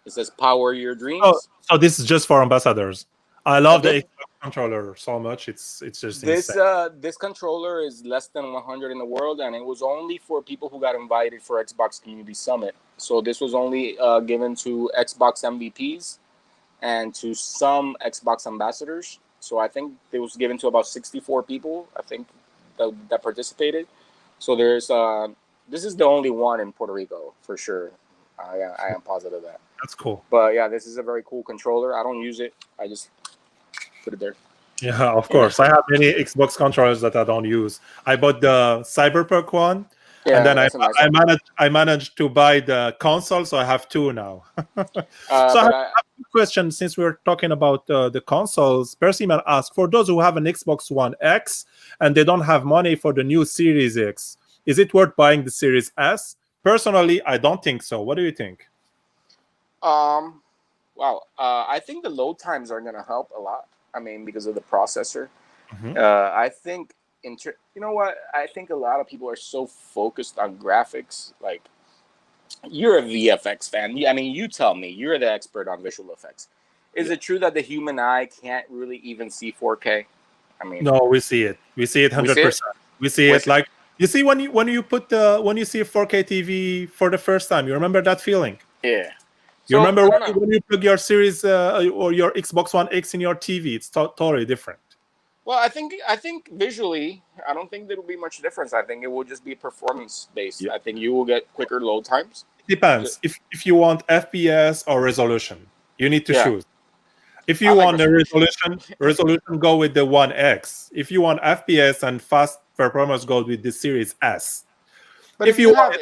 Speaker 1: It says power your dreams.
Speaker 2: So this is just for ambassadors. I love the Xbox controller so much. It's just insane.
Speaker 1: This controller is less than 100 in the world, and it was only for people who got invited for Xbox Community Summit. So this was only given to Xbox MVPs and to some Xbox ambassadors. So I think it was given to about 64 people, I think, that participated. So there's this is the only one in Puerto Rico for sure. I am positive of that.
Speaker 2: That's cool.
Speaker 1: But yeah, this is a very cool controller. I don't use it. I just put it there.
Speaker 2: Yeah, of course. I have many Xbox controllers that I don't use. I bought the Cyberpunk one, and then I managed to buy the console, so I have two now. So I have a question. Since we're talking about the consoles, Percyman asked, for those who have an Xbox One X and they don't have money for the new Series X, is it worth buying the Series S? Personally, I don't think so. What do you think?
Speaker 1: Wow. I think the load times are going to help a lot. I mean, because of the processor. I think, you know what? I think a lot of people are so focused on graphics. Like, you're a VFX fan. I mean, you tell me. You're the expert on visual effects. Is it true that the human eye can't really even see 4K? I mean,
Speaker 2: no, we see it. We see it 100%. We see it like, you see when you see a 4K TV for the first time, you remember that feeling?
Speaker 1: Yeah.
Speaker 2: You remember when you plug your Series or your Xbox One X in your TV? It's totally different.
Speaker 1: Well, I think visually, I don't think there will be much difference. I think it will just be performance based. Yeah. I think you will get quicker load times.
Speaker 2: It depends. If you want FPS or resolution, you need to choose. If you want the resolution, go with the One X. If you want FPS and fast performance, go with the Series S. But if you want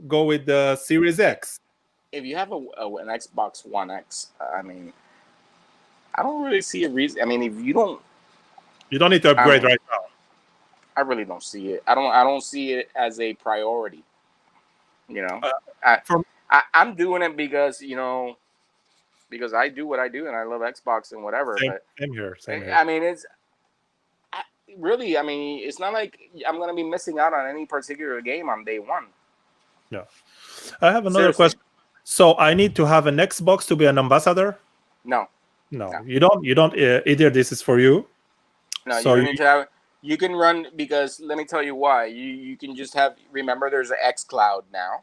Speaker 2: go with the Series X.
Speaker 1: If you have an Xbox One X, I mean, I don't really see a reason. I mean, if you don't
Speaker 2: need to upgrade right now.
Speaker 1: I really don't see it. I don't see it as a priority. I'm doing it because because I do what I do and I love Xbox and whatever.
Speaker 2: Same here.
Speaker 1: I mean, really, I mean, it's not like I'm gonna be missing out on any particular game on day one.
Speaker 2: Yeah. I have another question. So I need to have an Xbox to be an ambassador?
Speaker 1: No.
Speaker 2: You don't. Either this is for you.
Speaker 1: No, so you don't need to have. You can run, because let me tell you why. You can just have. Remember, there's an xCloud now,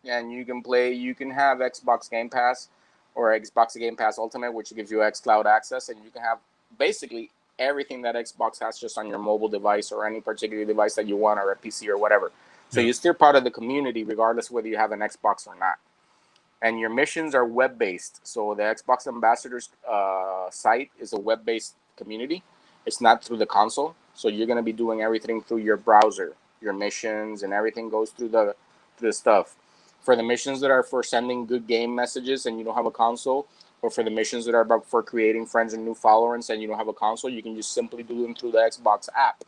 Speaker 1: and you can play. You can have Xbox Game Pass or Xbox Game Pass Ultimate, which gives you xCloud access, and you can have basically everything that Xbox has just on your mobile device or any particular device that you want, or a PC or whatever. So you're still part of the community, regardless whether you have an Xbox or not. And your missions are web-based. So the Xbox Ambassadors site is a web-based community. It's not through the console. So you're going to be doing everything through your browser. Your missions and everything goes through the stuff. For the missions that are for sending good game messages and you don't have a console, or for the missions that are about for creating friends and new followers and you don't have a console, you can just simply do them through the Xbox app.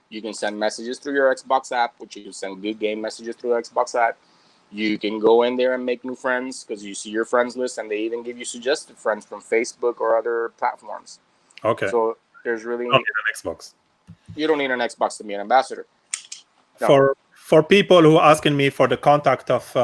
Speaker 1: You can send messages through your Xbox app, which you can send good game messages through the Xbox app. You can go in there and make new friends because you see your friends list, and they even give you suggested friends from Facebook or other platforms.
Speaker 2: Okay.
Speaker 1: So there's really...
Speaker 2: You don't need an Xbox.
Speaker 1: You don't need an Xbox to be an ambassador. No.
Speaker 2: For people who are asking me for the contact of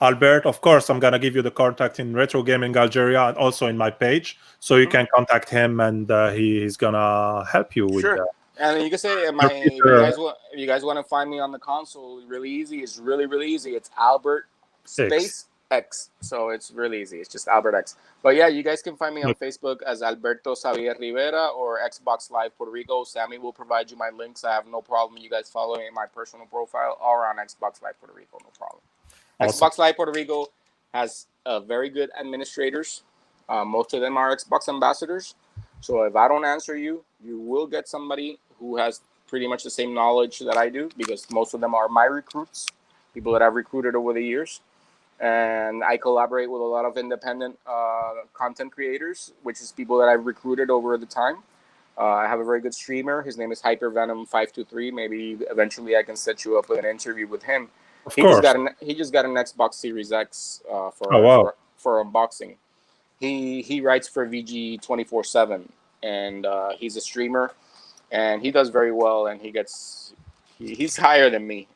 Speaker 2: Albert, of course, I'm going to give you the contact in Retro Gaming Algeria and also in my page. So you can contact him, and he's going to help you with that.
Speaker 1: And you can say, if you guys want to find me on the console, really easy. It's really, really easy. It's Albert space X. So it's really easy. It's just Albert X. But yeah, you guys can find me on Facebook as Alberto Xavier Rivera or Xbox Live Puerto Rico. Sammy will provide you my links. I have no problem you guys following my personal profile or on Xbox Live Puerto Rico. No problem. Awesome. Xbox Live Puerto Rico has very good administrators. Most of them are Xbox ambassadors. So if I don't answer you, you will get somebody who has pretty much the same knowledge that I do, because most of them are my recruits, people that I've recruited over the years. And I collaborate with a lot of independent content creators, which is people that I've recruited over the time. I have a very good streamer. His name is HyperVenom523. Maybe eventually I can set you up with an interview with him. He just got an Xbox Series X for unboxing. He writes for VG 24/7, and he's a streamer, and he does very well. And he's higher than me,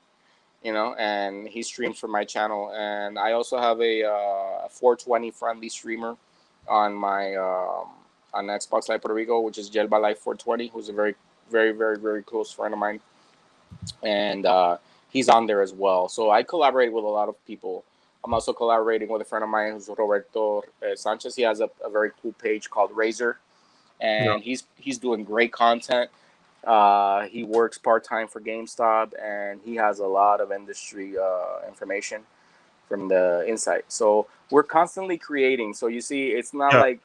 Speaker 1: and he streams for my channel. And I also have a 420 friendly streamer on my on Xbox Live Puerto Rico, which is Jelba Life 420, who's a very, very, very, very close friend of mine, and he's on there as well. So I collaborate with a lot of people. I'm also collaborating with a friend of mine who's Roberto Sanchez. He has a very cool page called Razor, and he's doing great content. He works part-time for GameStop, and he has a lot of industry information from the inside. So we're constantly creating. So you see, it's not like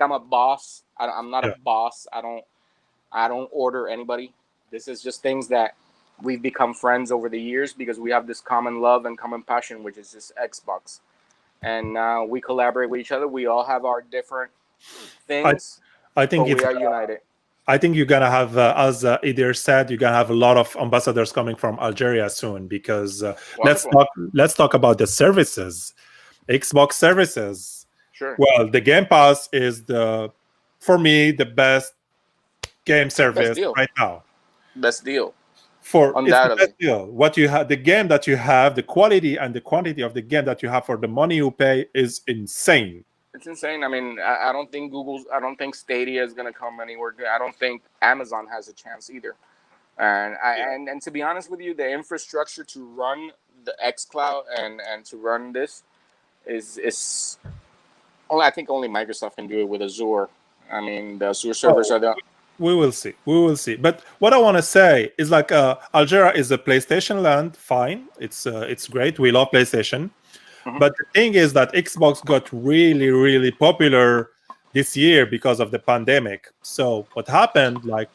Speaker 1: I'm a boss. I'm not a boss. I don't order anybody. This is just things that we've become friends over the years because we have this common love and common passion, which is just Xbox. And now we collaborate with each other. We all have our different things.
Speaker 2: I think
Speaker 1: we are united.
Speaker 2: I think you're gonna have, as Idir said, you're gonna have a lot of ambassadors coming from Algeria soon, because let's talk about the services, Xbox services.
Speaker 1: Sure.
Speaker 2: Well, the Game Pass is for me the best game service right now.
Speaker 1: Best deal.
Speaker 2: Undoubtedly. Best deal. What you have, the game that you have, the quality and the quantity of the game that you have for the money you pay is insane.
Speaker 1: It's insane. I mean, I don't think Stadia is going to come anywhere. I don't think Amazon has a chance either. And to be honest with you, the infrastructure to run the xCloud and to run this is I think only Microsoft can do it with Azure. I mean, the Azure servers are the...
Speaker 2: We will see. But what I want to say is, like, Algeria is a PlayStation land. Fine, it's great. We love PlayStation. Mm-hmm. But the thing is that Xbox got really, really popular this year because of the pandemic. So what happened? Like,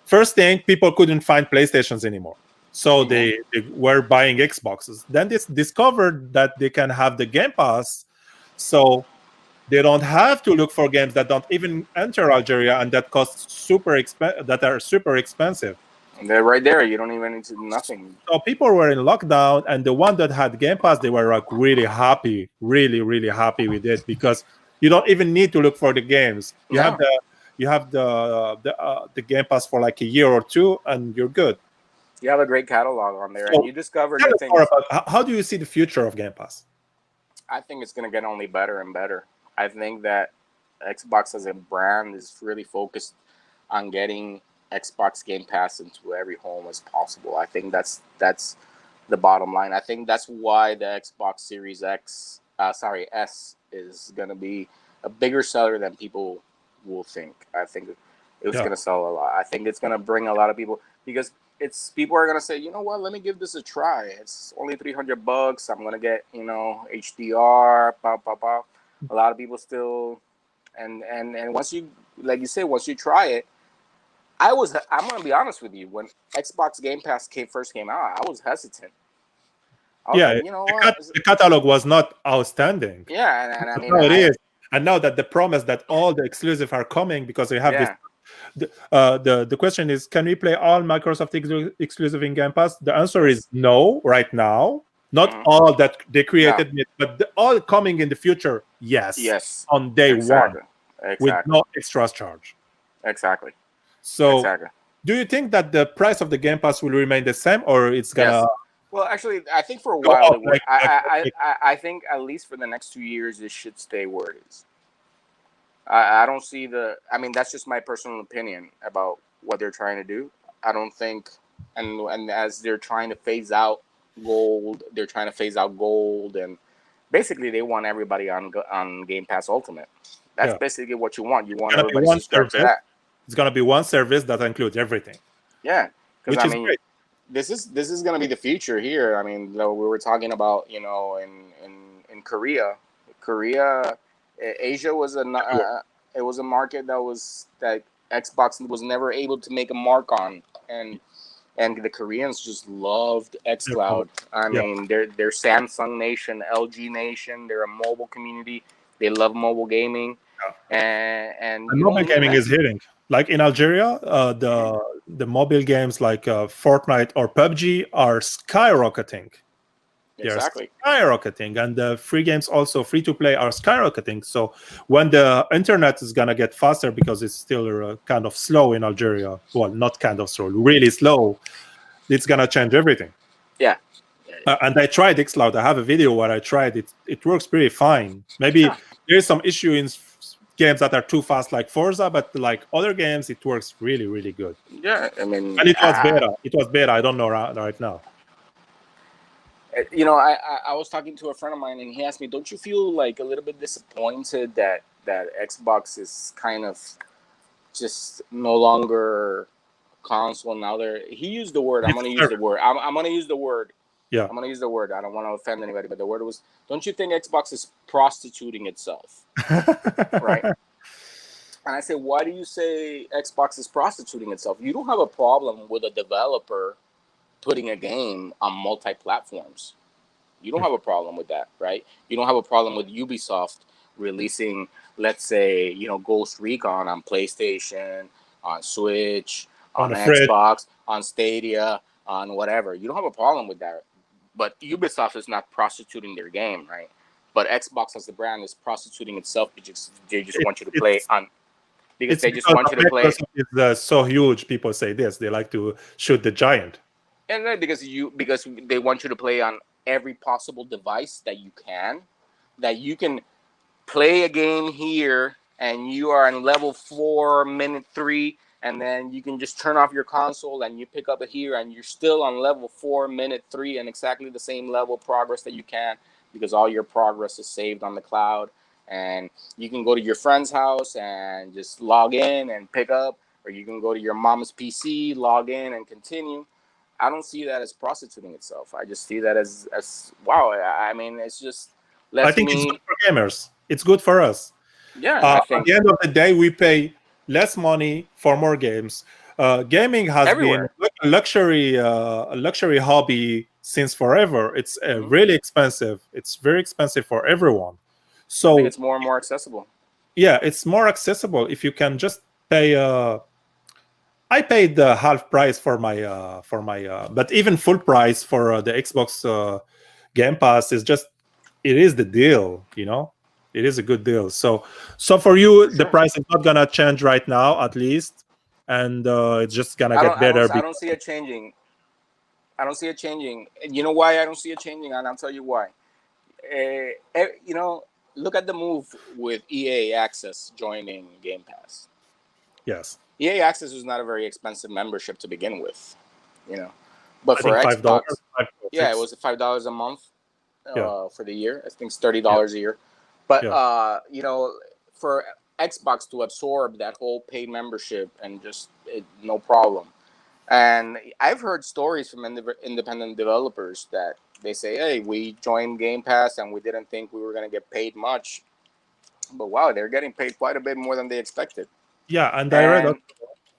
Speaker 2: first thing, people couldn't find PlayStations anymore. So they were buying Xboxes. Then they discovered that they can have the Game Pass. So they don't have to look for games that don't even enter Algeria and that that are super expensive.
Speaker 1: They're right there. You don't even need to do nothing.
Speaker 2: So people were in lockdown, and the one that had Game Pass, they were like really happy, really, really happy with it, because you don't even need to look for the games. You have You have the Game Pass for like a year or two, and you're good.
Speaker 1: You have a great catalog on there, and you discover new things.
Speaker 2: How do you see the future of Game Pass?
Speaker 1: I think it's going to get only better and better. I think that Xbox as a brand is really focused on getting Xbox Game Pass into every home as possible. I think that's the bottom line. I think that's why the Xbox Series S is going to be a bigger seller than people will think. I think it's going to sell a lot. I think it's going to bring a lot of people, because people are going to say, you know what, let me give this a try. It's only $300. I'm going to get, HDR, A lot of people still, and once you, like you say, once you try it, I'm going to be honest with you. When Xbox Game Pass first came out, I was hesitant. I was like, you know what?
Speaker 2: The catalog was not outstanding.
Speaker 1: Yeah, and I mean,
Speaker 2: it is. And now that the promise that all the exclusive are coming because we have this. The question is, can we play all Microsoft exclusive in Game Pass? The answer is no right now. Not all that they created, but all coming in the future, yes. On day one. With no extra charge.
Speaker 1: Exactly.
Speaker 2: So do you think that the price of the Game Pass will remain the same, or it's going to...
Speaker 1: Well, actually, I think for a while, I think at least for the next 2 years, it should stay where it is. I don't see I mean, that's just my personal opinion about what they're trying to do. I don't think, and as they're trying to phase out gold, and basically they want everybody on Game Pass Ultimate. That's basically what you want. You want everybody to subscribe to that.
Speaker 2: It's going to be one service that includes everything.
Speaker 1: Yeah, because I mean, great. This is going to be the future here. I mean, we were talking about, in Korea, Asia was it was a market that Xbox was never able to make a mark on, and the Koreans just loved xCloud. I mean, they're Samsung nation, LG nation. They're a mobile community. They love mobile gaming, and
Speaker 2: mobile gaming is hitting. Like in Algeria, the mobile games like Fortnite or PUBG are skyrocketing.
Speaker 1: Exactly.
Speaker 2: They're skyrocketing, and the free games also free to play are skyrocketing. So when the internet is gonna get faster, because it's still kind of slow in Algeria, well, not kind of slow, really slow, it's gonna change everything.
Speaker 1: Yeah.
Speaker 2: And I tried xCloud. I have a video where I tried it. It works pretty fine. Maybe there is some issue in games that are too fast, like Forza, but like other games, it works really, really good.
Speaker 1: Yeah, I mean,
Speaker 2: and it was beta. It was beta. I don't know right now.
Speaker 1: I was talking to a friend of mine, and he asked me, "Don't you feel like a little bit disappointed that Xbox is kind of just no longer console now?" He used the word. I'm going to use the word. I'm going to use the word.
Speaker 2: Yeah.
Speaker 1: I'm going to use the word. I don't want to offend anybody, but the word was, don't you think Xbox is prostituting itself? Right? And I say, why do you say Xbox is prostituting itself? You don't have a problem with a developer putting a game on multi-platforms. You don't have a problem with that, right? You don't have a problem with Ubisoft releasing, let's say, Ghost Recon on PlayStation, on Switch, on Xbox, on Stadia, on whatever. You don't have a problem with that. But Ubisoft is not prostituting their game, right? But Xbox as the brand is prostituting itself because they just want you to play on. Because they just want you to play.
Speaker 2: It's so huge. People say this. They like to shoot the giant.
Speaker 1: And then because they want you to play on every possible device that you can play a game here, and you are on level 4, minute 3. And then you can just turn off your console and you pick up it here, and you're still on level 4, minute 3, and exactly the same level of progress that you can, because all your progress is saved on the cloud. And you can go to your friend's house and just log in and pick up, or you can go to your mom's PC, log in and continue. I don't see that as prostituting itself. I just see that as wow. I mean, it's just.
Speaker 2: I think it's good for gamers. It's good for us.
Speaker 1: Yeah.
Speaker 2: At the end of the day, we pay less money for more games. Gaming has been a luxury hobby since forever. It's really expensive. It's very expensive for everyone. So
Speaker 1: I think it's more and more accessible.
Speaker 2: Yeah, it's more accessible if you can just pay. I paid the half price for my but even full price for the Xbox Game Pass is just, it is the deal, It is a good deal. So for you, the price is not gonna change right now, at least, and it's just gonna get better.
Speaker 1: I don't see it changing. I don't see it changing. And you know why I don't see it changing? And I'll tell you why. You know, look at the move with EA Access joining Game Pass.
Speaker 2: Yes.
Speaker 1: EA Access was not a very expensive membership to begin with, you know. But
Speaker 2: I
Speaker 1: for
Speaker 2: think
Speaker 1: Xbox,
Speaker 2: $5,
Speaker 1: yeah, it was $5 a month for the year. I think it's $30 a year. But you know, for Xbox to absorb that whole paid membership and just no problem. And I've heard stories from independent developers that they say, "Hey, we joined Game Pass and we didn't think we were going to get paid much, but wow, they're getting paid quite a bit more than they expected."
Speaker 2: Yeah, and I read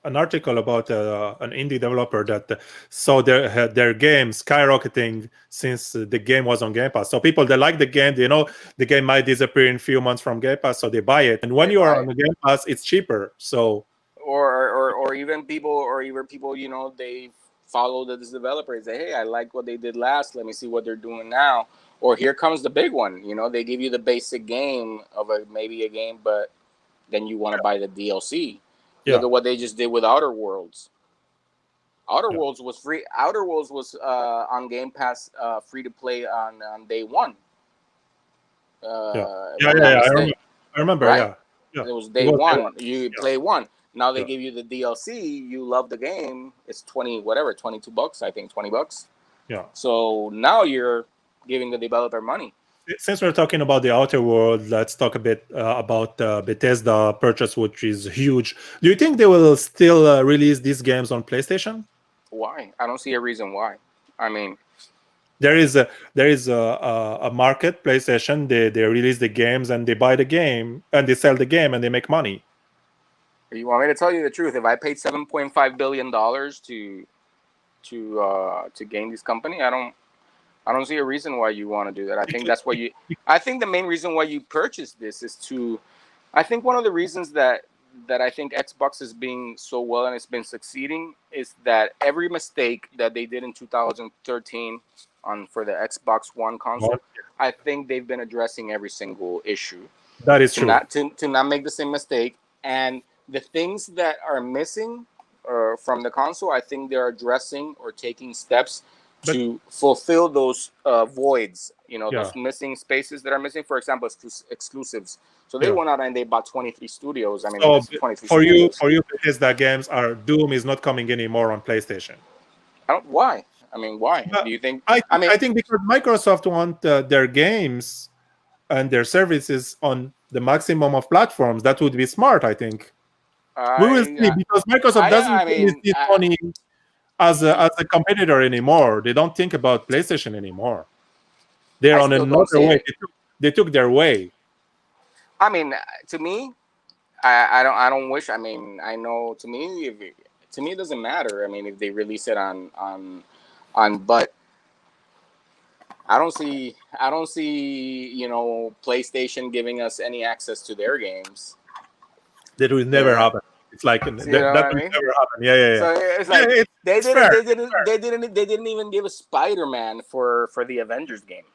Speaker 2: an article about an indie developer that saw their game skyrocketing since the game was on Game Pass. So people that like the game, they know the game might disappear in a few months from Game Pass, so they buy it. And when you are on the Game Pass, it's cheaper. So
Speaker 1: or even people, you know, they follow this developer and say, "Hey, I like what they did last. Let me see what they're doing now." Or here comes the big one. You know, they give you the basic game of maybe a game, but then you want to buy the DLC. Look at what they just did with Outer Worlds. Outer Worlds was free. Outer Worlds was on Game Pass, free to play on day one.
Speaker 2: I remember.
Speaker 1: Right?
Speaker 2: Yeah.
Speaker 1: It was day one. You play one. Now they give you the DLC. You love the game. It's $22. I think $20.
Speaker 2: Yeah.
Speaker 1: So now you're giving the developer money.
Speaker 2: Since we're talking about the Outer World, let's talk a bit about Bethesda purchase, which is huge. Do you think they will still release these games on PlayStation?
Speaker 1: Why? I don't see a reason why. I mean,
Speaker 2: there is a market, PlayStation. They release the games and they buy the game and they sell the game and they make money.
Speaker 1: You want me to tell you the truth? If I paid $7.5 billion to gain this company, I don't see a reason why you want to do that. I think that's why you. I think the main reason why you purchased this is to. I think one of the reasons that I think Xbox is being so well and it's been succeeding is that every mistake that they did in 2013 for the Xbox One console, I think they've been addressing every single issue.
Speaker 2: That is true.
Speaker 1: To not make the same mistake, and the things that are missing from the console, I think they're addressing or taking steps to fulfill those voids, you know, those missing spaces that are missing. For example, exclusives. So they went out and they bought 23 studios. I mean,
Speaker 2: so
Speaker 1: 23
Speaker 2: for
Speaker 1: studios.
Speaker 2: you, Bethesda games are Doom is not coming anymore on PlayStation.
Speaker 1: Why? I mean, why? Do you think?
Speaker 2: I think because Microsoft want their games and their services on the maximum of platforms. That would be smart, I think. We will see, because Microsoft doesn't see Sony as a competitor anymore. They don't think about PlayStation anymore. They're on another way. They took their way.
Speaker 1: I mean, to me, I don't wish. I mean, I know to me, it doesn't matter. I mean, if they release it on, but I don't see, you know, PlayStation giving us any access to their games.
Speaker 2: That will never happen. It's like that will never happen. Yeah.
Speaker 1: So it's like they didn't even give a Spider-Man for the Avengers game.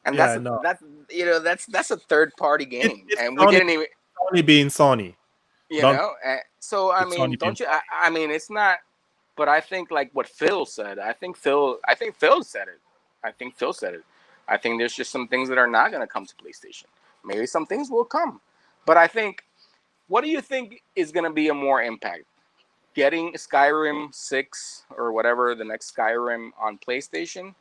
Speaker 1: And that's a third-party game, and we didn't even.
Speaker 2: Sony being Sony,
Speaker 1: you know. So I mean, don't you? I mean, it's not. But I think like what Phil said. I think Phil said it. I think there's just some things that are not going to come to PlayStation. Maybe some things will come, but I think. What do you think is going to be a more impact? Getting Skyrim 6 or whatever the next Skyrim on PlayStation,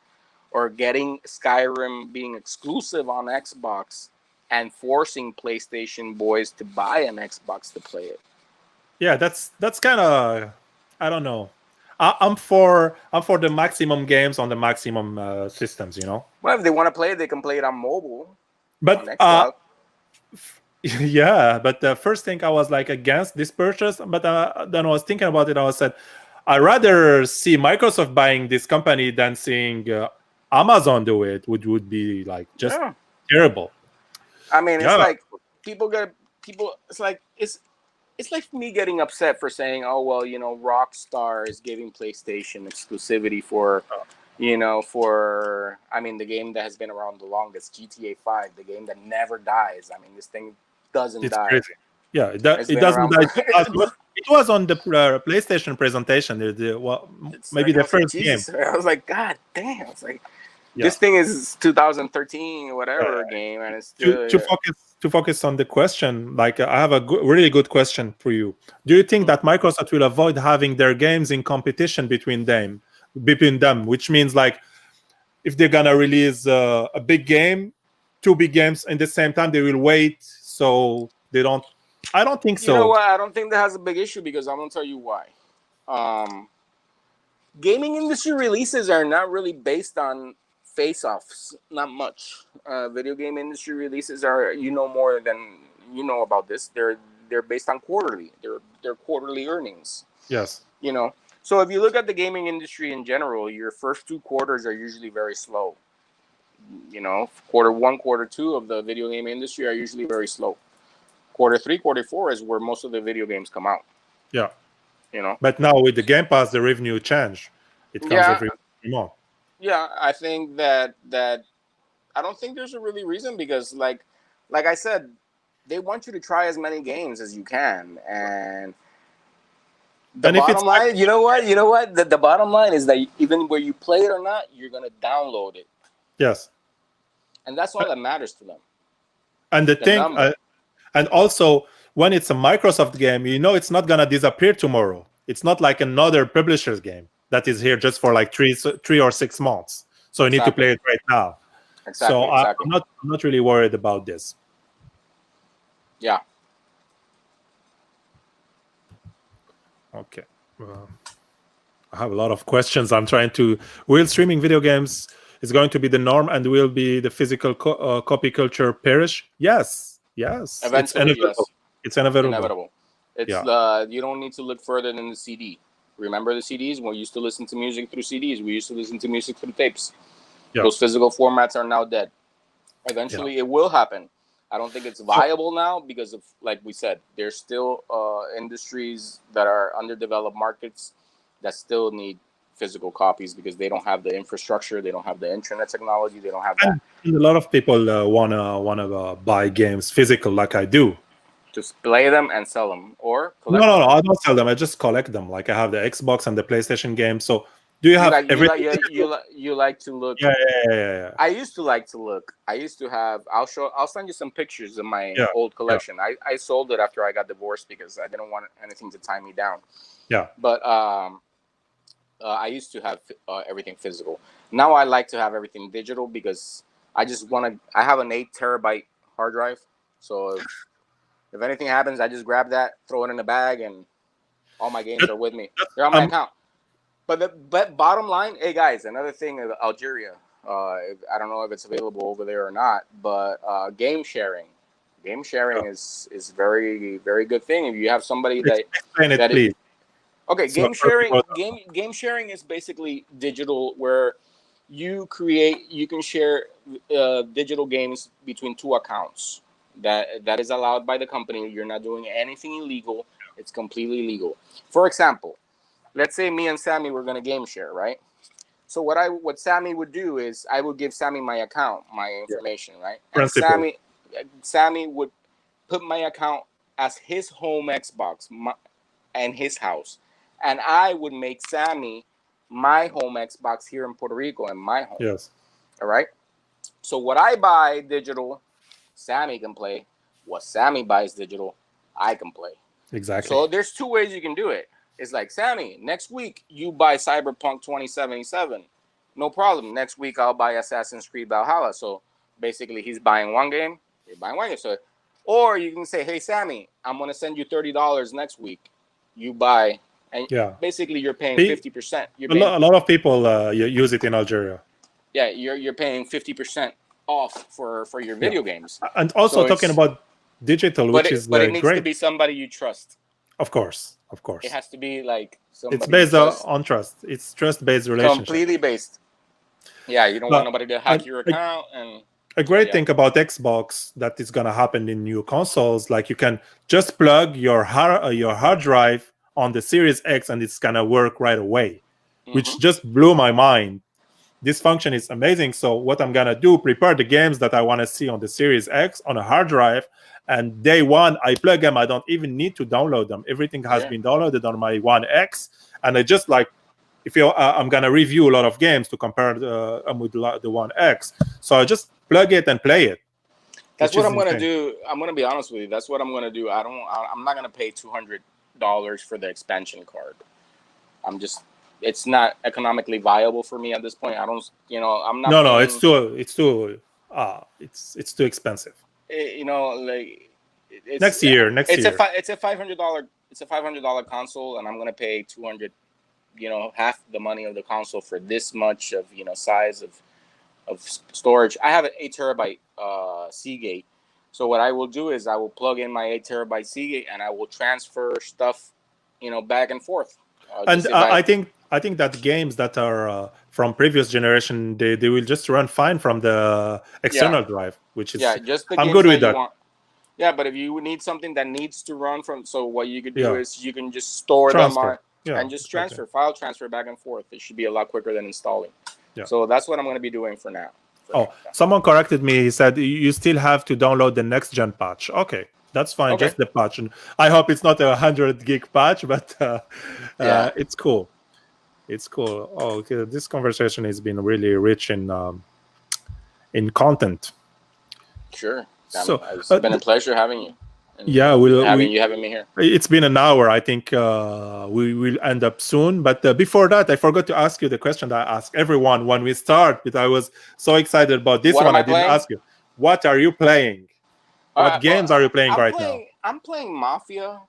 Speaker 1: or getting Skyrim being exclusive on Xbox and forcing PlayStation boys to buy an Xbox to play it?
Speaker 2: Yeah, that's kind of, I don't know. I'm for the maximum games on the maximum systems, you know.
Speaker 1: Well, if they want to play it, they can play it on mobile.
Speaker 2: But yeah, but the first thing I was like against this purchase, but then I was thinking about it. I said, I'd rather see Microsoft buying this company than seeing Amazon do it. Would be like just terrible.
Speaker 1: I mean, it's like it's like me getting upset for saying, oh well, you know, Rockstar is giving PlayStation exclusivity for You know, for the game that has been around the longest, GTA 5, the game that never dies. I mean, this thing doesn't
Speaker 2: It's
Speaker 1: die.
Speaker 2: crazy. Yeah, it
Speaker 1: It's been
Speaker 2: doesn't
Speaker 1: around
Speaker 2: die.
Speaker 1: for.
Speaker 2: It was on the PlayStation presentation.
Speaker 1: It's
Speaker 2: Maybe
Speaker 1: like, I
Speaker 2: the
Speaker 1: was like,
Speaker 2: first game.
Speaker 1: Jesus. I was like, God damn. It's like,
Speaker 2: Yeah.
Speaker 1: this thing is 2013 or whatever game, and it's still.
Speaker 2: To focus on the question, like I have a really good question for you. Do you think that Microsoft will avoid having their games in competition between them, which means like if they're gonna release a big game, two big games in the same time, they will wait so they don't. I don't think so.
Speaker 1: You know what? I don't think that has a big issue because I'm gonna tell you why. Gaming industry releases are not really based on face-offs. Not much. Video game industry releases are, more than you know about this. They're based on quarterly. They're quarterly earnings.
Speaker 2: Yes.
Speaker 1: So if you look at the gaming industry in general, your first two quarters are usually very slow. Quarter one, quarter two of the video game industry are usually very slow. Quarter three, quarter four is where most of the video games come out.
Speaker 2: Yeah.
Speaker 1: You know.
Speaker 2: But now with the Game Pass, the revenue change. It comes every month.
Speaker 1: Yeah, I think that I don't think there's a really reason because like I said, they want you to try as many games as you can, and the bottom line, you know what? The bottom line is that even where you play it or not, you're gonna download it.
Speaker 2: Yes.
Speaker 1: And that's all that matters to them.
Speaker 2: And the thing, and also when it's a Microsoft game, it's not gonna disappear tomorrow. It's not like another publisher's game that is here just for like 3 or 6 months. So you need to play it right now.
Speaker 1: Exactly.
Speaker 2: So I'm not really worried about this.
Speaker 1: Yeah.
Speaker 2: Okay. I have a lot of questions. I'm trying to. Will streaming video games is going to be the norm, and will be the physical copy culture perish? Yes.
Speaker 1: Eventually,
Speaker 2: it's inevitable.
Speaker 1: yes.
Speaker 2: It's inevitable.
Speaker 1: It's you don't need to look further than the CD. Remember the CDs? We used to listen to music through CDs. We used to listen to music through tapes. Yeah. Those physical formats are now dead. Eventually, it will happen. I don't think it's viable now because of, like we said, there's still industries that are underdeveloped markets that still need physical copies because they don't have the infrastructure, they don't have the internet technology, they don't have that.
Speaker 2: And a lot of people wanna buy games physical, like I do.
Speaker 1: Just play them and sell them, or
Speaker 2: collect them. I don't sell them. I just collect them. Like I have the Xbox and the PlayStation games. So do you have everything?
Speaker 1: You like to look?
Speaker 2: Yeah.
Speaker 1: I used to like to look. I used to have. I'll send you some pictures of my old collection. Yeah. I sold it after I got divorced because I didn't want anything to tie me down.
Speaker 2: Yeah.
Speaker 1: But I used to have everything physical. Now I like to have everything digital because I just want to. I have an 8 terabyte hard drive, so if anything happens, I just grab that, throw it in a bag, and all my games are with me. They're on my account. But bottom line, hey guys, another thing is Algeria. I don't know if it's available over there or not, but game sharing is very, very good thing. If you have somebody that
Speaker 2: explain it, please.
Speaker 1: Okay, game sharing is basically digital, where you can share digital games between 2 accounts. That is allowed by the company. You're not doing anything illegal. It's completely legal. For example, let's say me and Sammy were going to game share, right? So what Sammy would do is I would give Sammy my account, my information, right? And Sammy would put my account as his home Xbox and his house. And I would make Sammy my home Xbox here in Puerto Rico and my home.
Speaker 2: Yes.
Speaker 1: All right? So what I buy digital, Sammy can play. What Sammy buys digital, I can play.
Speaker 2: Exactly.
Speaker 1: So there's 2 ways you can do it. It's like, Sammy, next week you buy Cyberpunk 2077. No problem. Next week I'll buy Assassin's Creed Valhalla. So basically he's buying one game, you're buying one game. So, or you can say, hey, Sammy, I'm going to send you $30 next week. You buy, and basically you're paying 50%.
Speaker 2: A lot of people use it in Algeria.
Speaker 1: Yeah, you're paying 50% off for your video games.
Speaker 2: And also talking about digital, which is
Speaker 1: but it needs
Speaker 2: great.
Speaker 1: to be somebody you trust.
Speaker 2: Of course.
Speaker 1: It has to be like somebody.
Speaker 2: It's based on trust. It's trust-based relationship.
Speaker 1: Completely based. Yeah, you don't want nobody to hack your account. And
Speaker 2: a great thing about Xbox that is gonna happen in new consoles, like you can just plug your hard drive on the Series X and it's gonna work right away, which just blew my mind. this function is amazing. So what I'm gonna do, prepare the games that I want to see on the Series X on a hard drive, and day one I plug them. I don't even need to download them. Everything has been downloaded on my One X, and I just like, if you I'm gonna review a lot of games to compare with the One X. So I just plug it and play it.
Speaker 1: That's what I'm gonna do. I'm gonna be honest with you. That's what I'm gonna do. I'm not gonna pay $200 for the expansion card. It's not economically viable for me at this point. I don't, I'm not.
Speaker 2: No, it's too expensive. Next year.
Speaker 1: It's a $500 console, and I'm gonna pay 200. Half the money of the console for this much of size of storage. I have an 8 terabyte Seagate, so what I will do is I will plug in my 8 terabyte Seagate and I will transfer stuff, back and forth.
Speaker 2: And I think that games that are from previous generation, they will just run fine from the external drive, which is
Speaker 1: just the
Speaker 2: I'm good with that.
Speaker 1: Yeah, but if you need something that needs to run from, so what you could do is you can just store them on and just transfer, file transfer back and forth. It should be a lot quicker than installing. So that's what I'm going to be doing for now.
Speaker 2: Someone corrected me. He said you still have to download the next gen patch. Okay, that's fine. Just the patch, and I hope it's not a 100 gig patch, but it's cool. It's cool. Oh, okay. This conversation has been really rich in content.
Speaker 1: Sure. So it's been a pleasure having you. Having me here.
Speaker 2: It's been an hour. I think we will end up soon. But before that, I forgot to ask you the question that I ask everyone when we start. But I was so excited about this one. I didn't ask you. What are you playing? What games are you playing now?
Speaker 1: I'm playing Mafia.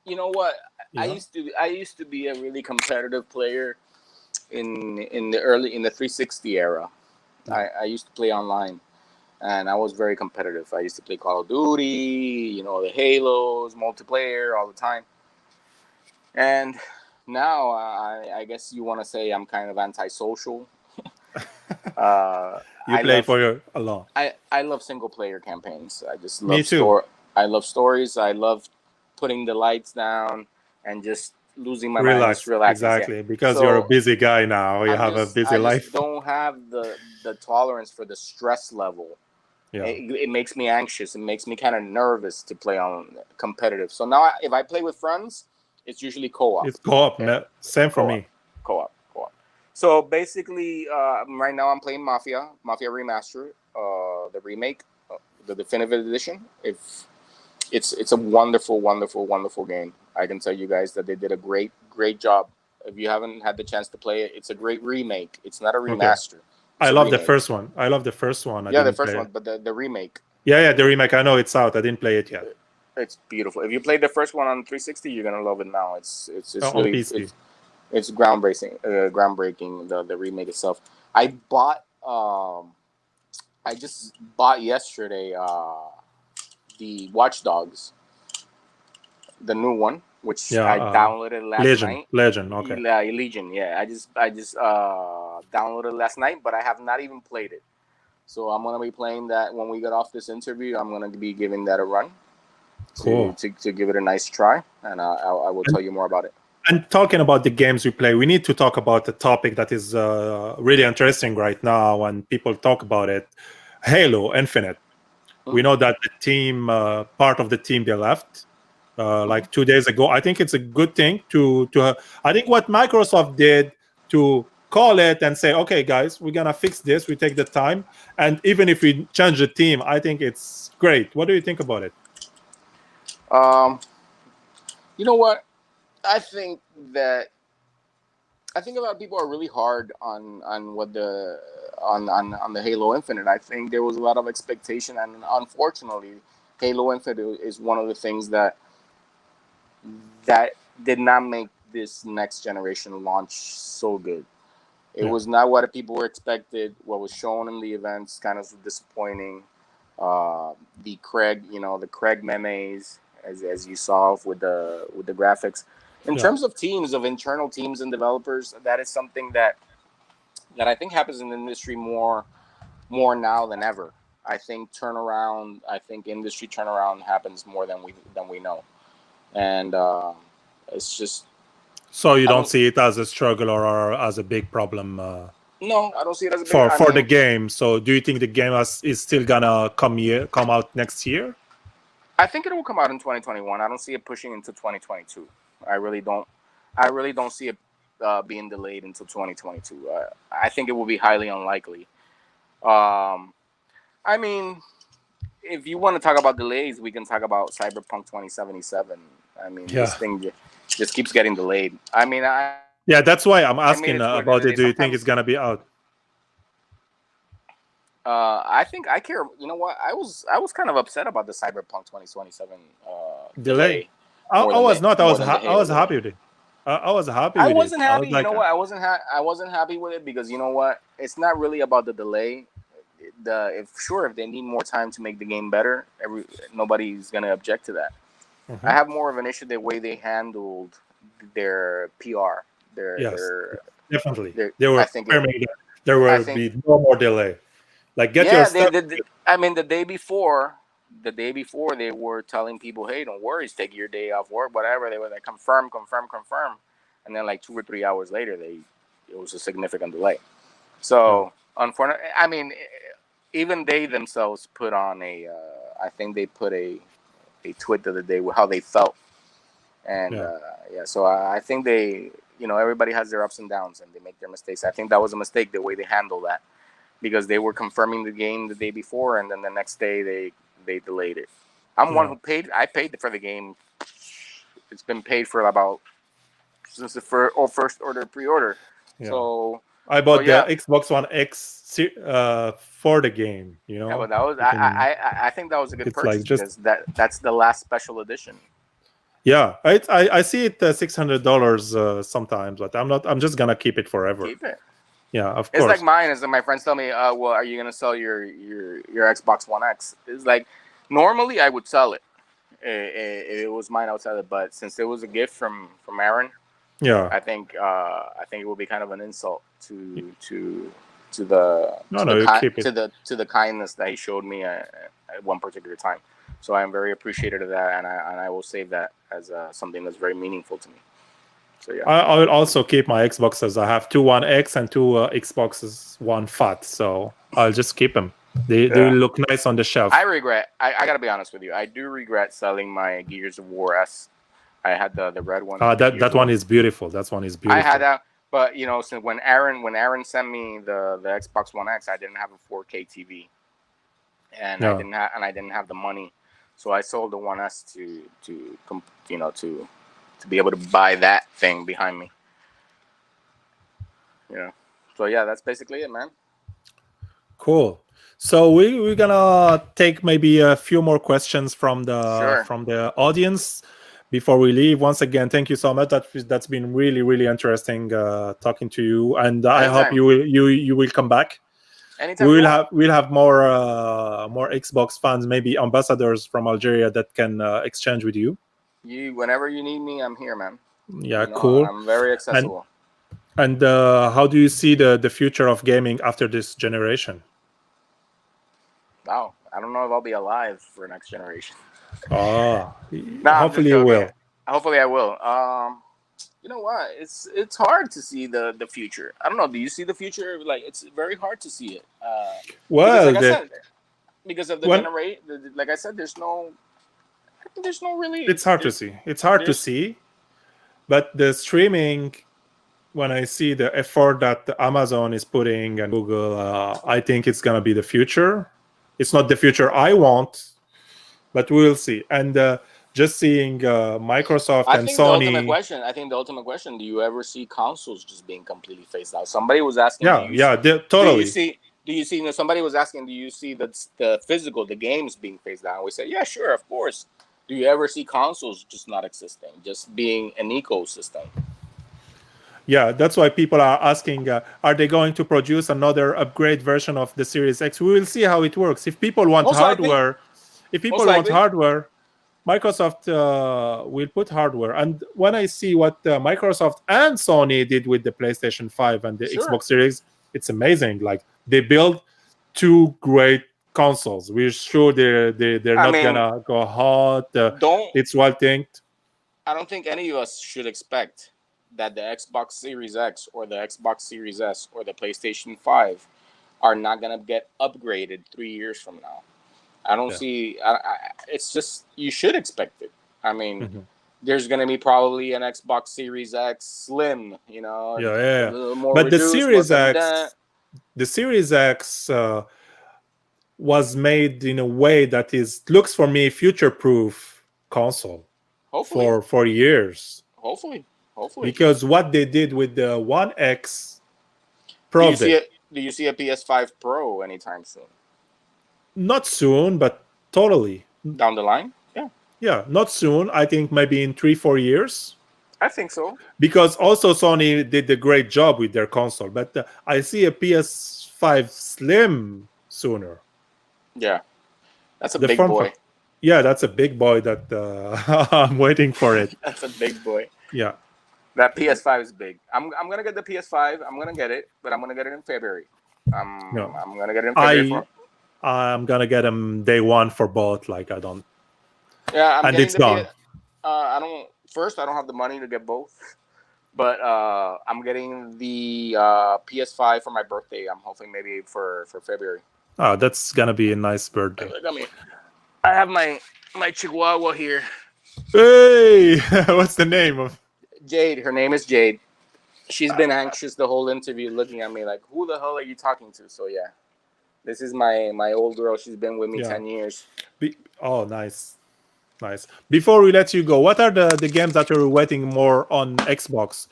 Speaker 1: You know what? I used to be a really competitive player in the 360 era. I used to play online. And I was very competitive. I used to play Call of Duty, the Halos, multiplayer all the time. And now I guess you want to say I'm kind of antisocial.
Speaker 2: You play for your alone.
Speaker 1: I love single player campaigns. I just love I love stories. I love putting the lights down and just losing my mind, just relaxing.
Speaker 2: Exactly, because you're a busy guy now. You have a busy life.
Speaker 1: I just don't have the tolerance for the stress level. Yeah. It makes me anxious. It makes me kind of nervous to play on competitive. So now if I play with friends, it's usually co-op.
Speaker 2: It's co-op. Okay? Same for me.
Speaker 1: Co-op. So basically, right now I'm playing Mafia Remastered, the remake, the definitive edition. It's a wonderful, wonderful, wonderful game. I can tell you guys that they did a great job. If you haven't had the chance to play it, it's a great remake. It's not a remaster. Okay.
Speaker 2: I love the first one. The first one,
Speaker 1: but the remake.
Speaker 2: Yeah, the remake. I know it's out. I didn't play it yet.
Speaker 1: It's beautiful. If you played the first one on 360, you're gonna love it now. It's really it's groundbreaking. The remake itself. I just bought yesterday the Watch Dogs, the new one, which I downloaded last night.
Speaker 2: Legion, okay.
Speaker 1: Legion, yeah. I just downloaded last night, but I have not even played it. So I'm gonna be playing that when we get off this interview. I'm gonna be giving that a run.
Speaker 2: Cool.
Speaker 1: To give it a nice try, and I will tell you more about it.
Speaker 2: And talking about the games we play, we need to talk about a topic that is really interesting right now, and people talk about it. Halo Infinite. We know that the team, part of the team, they left like 2 days ago. I think it's a good thing to I think what Microsoft did to call it and say, okay, guys, we're gonna fix this. We take the time, and even if we change the team, I think it's great. What do you think about it?
Speaker 1: You know what? I think a lot of people are really hard on the Halo Infinite. I think there was a lot of expectation, and unfortunately, Halo Infinite is one of the things that did not make this next generation launch so good. It was not what people were expected. What was shown in the events kind of disappointing. The Craig memes, as you saw with the graphics. In terms of teams, of internal teams and developers, that is something that I think happens in the industry more now than ever. I think industry turnaround happens more than we know, and it's just.
Speaker 2: So you don't see it as a struggle or as a big problem?
Speaker 1: No, I don't see it as a big.
Speaker 2: For the game. So do you think the game is still gonna come out next year?
Speaker 1: I think it will come out in 2021. I don't see it pushing into 2022. I really don't. I really don't see it being delayed until 2022. I think it will be highly unlikely. I mean, if you want to talk about delays, we can talk about Cyberpunk 2077. I mean, this thing just keeps getting delayed. I mean,
Speaker 2: that's why I'm asking about it. Do you think it's gonna be out?
Speaker 1: I think I care. You know what? I was kind of upset about the Cyberpunk 2027 delay.
Speaker 2: I was not. I was happy with it. I was happy.
Speaker 1: I wasn't happy. You know what? I wasn't happy with it because you know what? It's not really about the delay. If they need more time to make the game better, nobody's gonna object to that. Mm-hmm. I have more of an issue the way they handled their PR.
Speaker 2: Definitely. There will be no more delay. Like your stuff.
Speaker 1: I mean, the day before they were telling people, "Hey, don't worry, take your day off work, whatever." They were like, confirm, and then like 2 or 3 hours later, it was a significant delay. So, unfortunately, I mean, even they themselves put on I think they put a tweet the other day with how they felt, and so I think everybody has their ups and downs and they make their mistakes. I think that was a mistake the way they handled that. Because they were confirming the game the day before, and then the next day they delayed it. I'm one who paid. I paid for the game. It's been paid for about since the first order pre-order. Yeah. So
Speaker 2: I bought the Xbox One X for the game. You know.
Speaker 1: Yeah, but that was I think that was a good purchase because that's the last special edition.
Speaker 2: Yeah, I see it $600 sometimes, but I'm just gonna keep it forever.
Speaker 1: Keep it.
Speaker 2: Yeah, of course.
Speaker 1: It's like mine. Is that my friends tell me, well, are you gonna sell your Xbox One X? It's like normally I would sell it. If it was mine, I would sell it. But since it was a gift from Aaron, I think it would be kind of an insult to the kindness that he showed me at one particular time. So I am very appreciative of that, and I will save that as something that's very meaningful to me. So, yeah.
Speaker 2: I will also keep my Xboxes. I have 2 One X and 2 Xboxes One Fat, so I'll just keep them. They look nice on the shelf.
Speaker 1: I gotta be honest with you. I do regret selling my Gears of War S. I had the red one.
Speaker 2: That one is beautiful. That one is beautiful.
Speaker 1: I had that, but since when Aaron sent me the Xbox One X, I didn't have a 4K TV, and I didn't have the money, so I sold the One S to be able to buy that thing behind me. Yeah. So yeah, that's basically it, man.
Speaker 2: Cool. So we're gonna take maybe a few more questions from the audience before we leave. Once again, thank you so much. That's been really, really interesting talking to you, and I hope you will come back.
Speaker 1: Anytime.
Speaker 2: We'll have more Xbox fans, maybe ambassadors from Algeria that can exchange with you.
Speaker 1: Whenever you need me, I'm here, man.
Speaker 2: Yeah, cool.
Speaker 1: I'm very accessible.
Speaker 2: And how do you see the future of gaming after this generation?
Speaker 1: Wow, I don't know if I'll be alive for next generation.
Speaker 2: Hopefully you will.
Speaker 1: Hopefully I will. You know what? It's hard to see the future. I don't know. Do you see the future? Like, it's very hard to see it. Because of the generation. Like I said, there's no really.
Speaker 2: It's hard to see. It's hard to see, but the streaming. When I see the effort that Amazon is putting and Google, I think it's gonna be the future. It's not the future I want, but we'll see. And just seeing Microsoft and Sony.
Speaker 1: I think the ultimate question: do you ever see consoles just being completely phased out? Somebody was asking.
Speaker 2: Totally.
Speaker 1: Do you see? Somebody was asking. Do you see the physical, the games being phased out? We said, yeah, sure, of course. Do you ever see consoles just not existing, just being an ecosystem?
Speaker 2: Yeah, that's why people are asking, are they going to produce another upgrade version of the Series X? We will see how it works. If people want hardware, Microsoft will put hardware. And when I see what Microsoft and Sony did with the PlayStation 5 and the Xbox Series, it's amazing. Like, they build 2 great consoles. We're sure they're not gonna go hot. It's well think.
Speaker 1: I don't think any of us should expect that the Xbox Series X or the Xbox Series S or the PlayStation 5 are not going to get upgraded 3 years from now. I don't see. It's just you should expect it. I mean, there's going to be probably an Xbox Series X Slim, a little more
Speaker 2: but
Speaker 1: reduced.
Speaker 2: The Series X was made in a way that looks for me future-proof console.
Speaker 1: Hopefully.
Speaker 2: For years.
Speaker 1: Hopefully.
Speaker 2: Because what they did with the One X proved it.
Speaker 1: Do you see a PS5 Pro anytime soon?
Speaker 2: Not soon, but totally.
Speaker 1: Down the line? Yeah.
Speaker 2: Yeah, not soon. I think maybe in 3-4 years.
Speaker 1: I think so.
Speaker 2: Because also Sony did a great job with their console. But I see a PS5 Slim sooner.
Speaker 1: Yeah. That's a big boy.
Speaker 2: Yeah, that's a big boy that I'm waiting for it.
Speaker 1: That's a big boy.
Speaker 2: Yeah.
Speaker 1: That PS5 is big. I'm going to get the PS5. I'm going to get it, but I'm going to get it in February. I'm going to get it in February.
Speaker 2: I'm going to get them day one for both. Like, I don't.
Speaker 1: Yeah,
Speaker 2: and it's gone.
Speaker 1: I don't have the money to get both. But I'm getting the PS5 for my birthday. I'm hoping maybe for February.
Speaker 2: Oh, that's going to be a nice birthday.
Speaker 1: I have my Chihuahua here.
Speaker 2: Hey, what's the name of?
Speaker 1: Jade. Her name is Jade. She's been anxious the whole interview, looking at me like, "Who the hell are you talking to?" So yeah, this is my old girl. She's been with me 10 years.
Speaker 2: Oh, nice. Before we let you go, what are the games that you're waiting more on Xbox?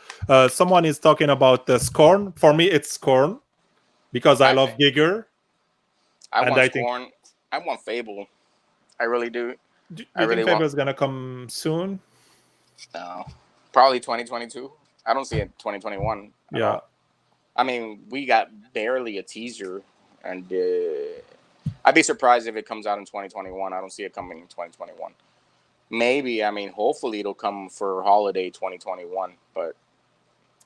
Speaker 2: Someone is talking about Scorn. For me, it's Scorn because I love Giger.
Speaker 1: I want Scorn. I want Fable. I really do.
Speaker 2: Do you think Fable is gonna come soon?
Speaker 1: No, probably 2022. I don't see it 2021.
Speaker 2: Yeah.
Speaker 1: I mean, we got barely a teaser, and I'd be surprised if it comes out in 2021. I don't see it coming in 2021. Maybe, I mean, hopefully it'll come for holiday 2021, but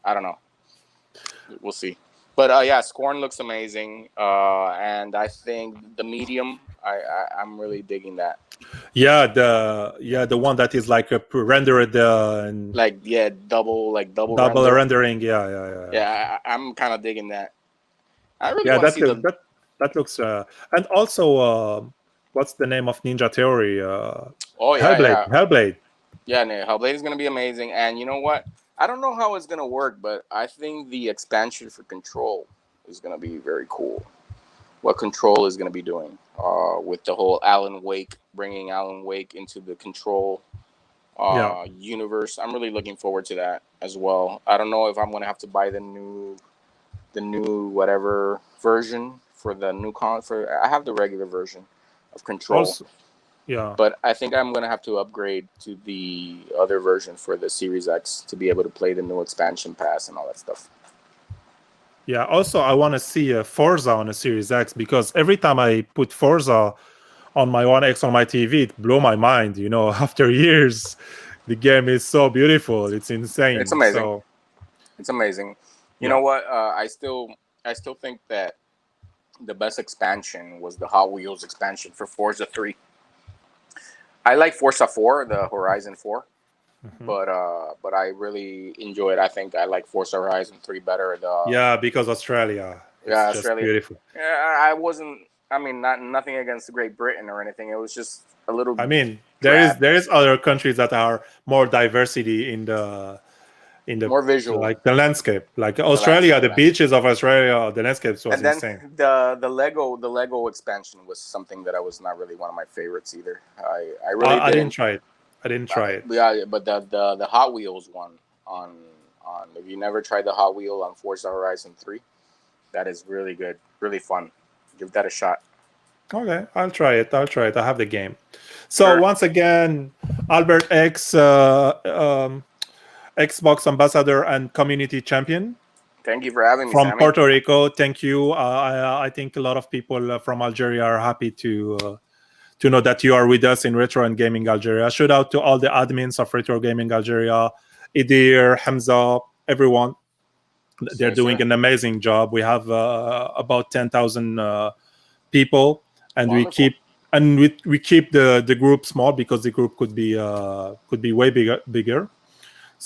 Speaker 1: I don't know. We'll see. But yeah, Scorn looks amazing, and I think the Medium, I'm really digging that.
Speaker 2: Yeah, the one that is like rendered and
Speaker 1: double
Speaker 2: rendering. Yeah.
Speaker 1: Yeah, I'm kind of digging that. I really
Speaker 2: want to see that looks and also what's the name of Ninja Theory? Hellblade.
Speaker 1: Yeah, Hellblade is gonna be amazing, and you know what? I don't know how it's gonna work, but I think the expansion for Control is gonna be very cool. What Control is gonna be doing with the whole bringing Alan Wake into the Control universe. I'm really looking forward to that as well. I don't know if I'm gonna have to buy the new whatever version for the new I have the regular version of Control.
Speaker 2: Also, yeah.
Speaker 1: But I think I'm gonna have to upgrade to the other version for the Series X to be able to play the new expansion pass and all that stuff.
Speaker 2: Yeah. Also, I want to see Forza on a Series X because every time I put Forza on my One X on my TV, it blew my mind. After years, the game is so beautiful. It's insane.
Speaker 1: It's amazing. It's amazing. You know what? I still think that the best expansion was the Hot Wheels expansion for Forza 3. I like Forza 4, the Horizon 4, but I really enjoy it. I think I like Forza Horizon 3 better.
Speaker 2: Because Australia.
Speaker 1: Yeah,
Speaker 2: it's
Speaker 1: Australia.
Speaker 2: Beautiful.
Speaker 1: Yeah, I mean, nothing against Great Britain or anything. It was just a little.
Speaker 2: I mean, there is other countries that are more diversity in the
Speaker 1: more visual,
Speaker 2: like the landscape, like Australia, the beaches of Australia, the landscapes was insane.
Speaker 1: The Lego expansion was something that I was not really one of my favorites either. I
Speaker 2: didn't try it.
Speaker 1: Yeah, but the Hot Wheels one on if you never tried the Hot Wheel on Forza Horizon 3, that is really good, really fun. Give that a shot.
Speaker 2: Okay, I'll try it. I have the game. So once again, Albert X, Xbox ambassador and community champion.
Speaker 1: Thank you for having me,
Speaker 2: from
Speaker 1: Sammy.
Speaker 2: Puerto Rico. Thank you. I think a lot of people from Algeria are happy to know that you are with us in Retro and Gaming Algeria. Shout out to all the admins of Retro Gaming Algeria, Idir, Hamza, everyone. They're doing an amazing job. We have about 10,000 people, and
Speaker 1: Wonderful.
Speaker 2: we keep the group small because the group could be way bigger.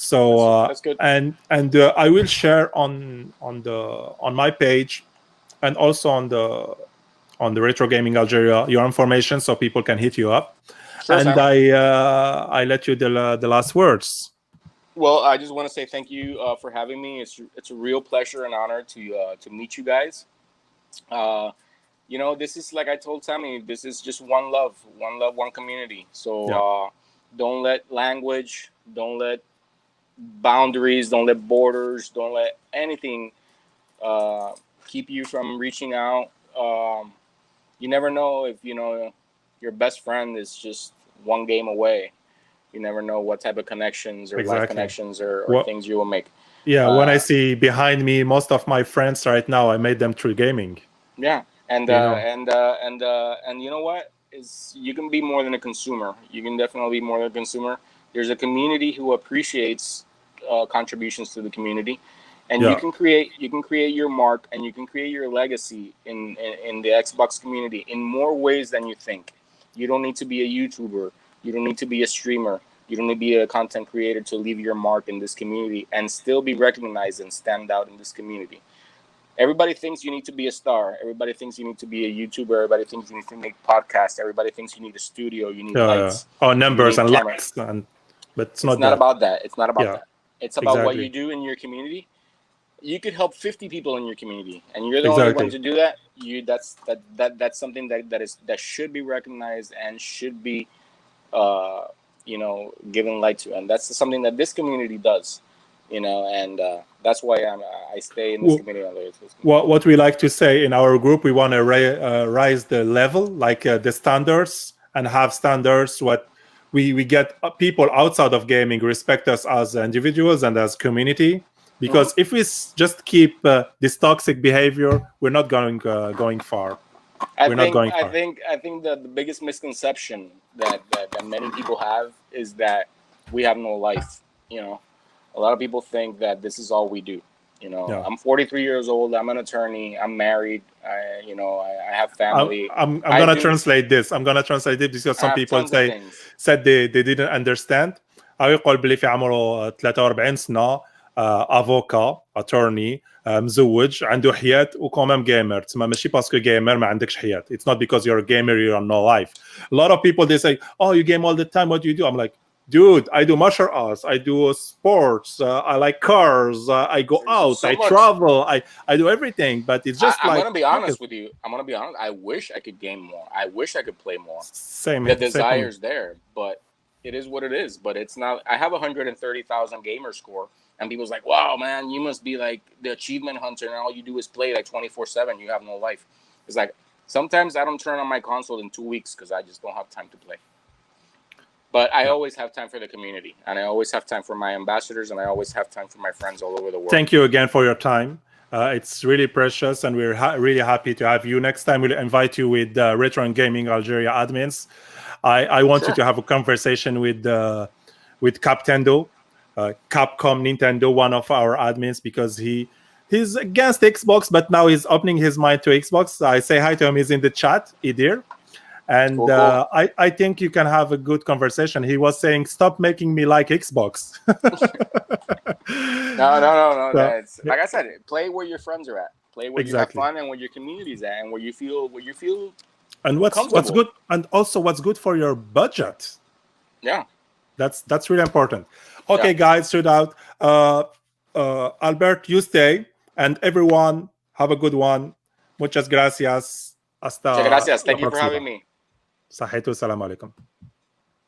Speaker 2: So
Speaker 1: that's good.
Speaker 2: And I will share on my page and also on the Retro Gaming Algeria your information so people can hit you up.
Speaker 1: Sure,
Speaker 2: and
Speaker 1: Sam.
Speaker 2: I let you the last words.
Speaker 1: Well, I just want to say thank you for having me. It's a real pleasure and honor to meet you guys. This is, like I told Sammy, this is just one love, one community. So don't let language, don't let boundaries, don't let borders, don't let anything keep you from reaching out. You never know if your best friend is just one game away. You never know what type of connections or life connections or things you will make.
Speaker 2: When I see behind me, most of my friends right now, I made them through gaming.
Speaker 1: Yeah, and you know what? You can be more than a consumer. You can definitely be more than a consumer. There's a community who appreciates contributions to the community, and you can create your mark and you can create your legacy in the Xbox community in more ways than you think. You don't need to be a YouTuber. You don't need to be a streamer. You don't need to be a content creator to leave your mark in this community and still be recognized and stand out in this community. Everybody thinks you need to be a star. Everybody thinks you need to be a YouTuber. Everybody thinks you need to make podcasts. Everybody thinks you need a studio. You need lights.
Speaker 2: Numbers and lights. But it's not
Speaker 1: about that. It's not about that. It's about what you do in your community. You could help 50 people in your community, and you're the only one to do that. That's something that should be recognized and should be given light to, and that's something that this community does. And that's why I stay in this community.
Speaker 2: What we like to say in our group, we want to rise the level, like the standards, and have standards. What we get people outside of gaming respect us as individuals and as community. Because if we just keep this toxic behavior, we're not going far.
Speaker 1: I think that the biggest misconception that many people have is that we have no life. A lot of people think that this is all we do. I'm 43 years old. I'm an attorney. I'm married. I have family.
Speaker 2: I'm gonna translate this. I'm gonna translate it because some people said they didn't understand. يقول بلي في عمره 43 سنة افوكا attorney مزوج عنده حياة وكمان جيمر. تسمى ماشي باسكو جيمر ما عندكش حياة. It's not because you're a gamer you have no life. A lot of people they say, oh, you game all the time. What do you do? I'm like, dude, I do martial arts, I do sports, I like cars, I go out, I travel, I do everything. But it's just
Speaker 1: I'm gonna be honest with you. I'm gonna be honest. I wish I could game more. I wish I could play more.
Speaker 2: Same.
Speaker 1: The desire's there, but it is what it is. But it's not. I have 130,000 gamer score, and people's like, "Wow, man, you must be like the achievement hunter, and all you do is play like 24/7. You have no life." It's like sometimes I don't turn on my console in 2 weeks because I just don't have time to play. But I always have time for the community, and I always have time for my ambassadors, and I always have time for my friends all over the world.
Speaker 2: Thank you again for your time. It's really precious, and we're really happy to have you. Next time, we'll invite you with Retro and Gaming Algeria admins. I want you to have a conversation with Captendo, Capcom Nintendo, one of our admins, because he's against Xbox, but now he's opening his mind to Xbox. I say hi to him. He's in the chat, Idir. And cool. I think you can have a good conversation. He was saying, stop making me like Xbox.
Speaker 1: No. So, like I said, play where your friends are at. Play where you have fun and where your community's at and where you feel
Speaker 2: and what's good, and also what's good for your budget.
Speaker 1: Yeah.
Speaker 2: That's really important. Okay, guys, shoot out. Albert, you stay. And everyone, have a good one. Muchas gracias.
Speaker 1: Muchas gracias. Thank you for having me.
Speaker 2: صحيت والسلام عليكم.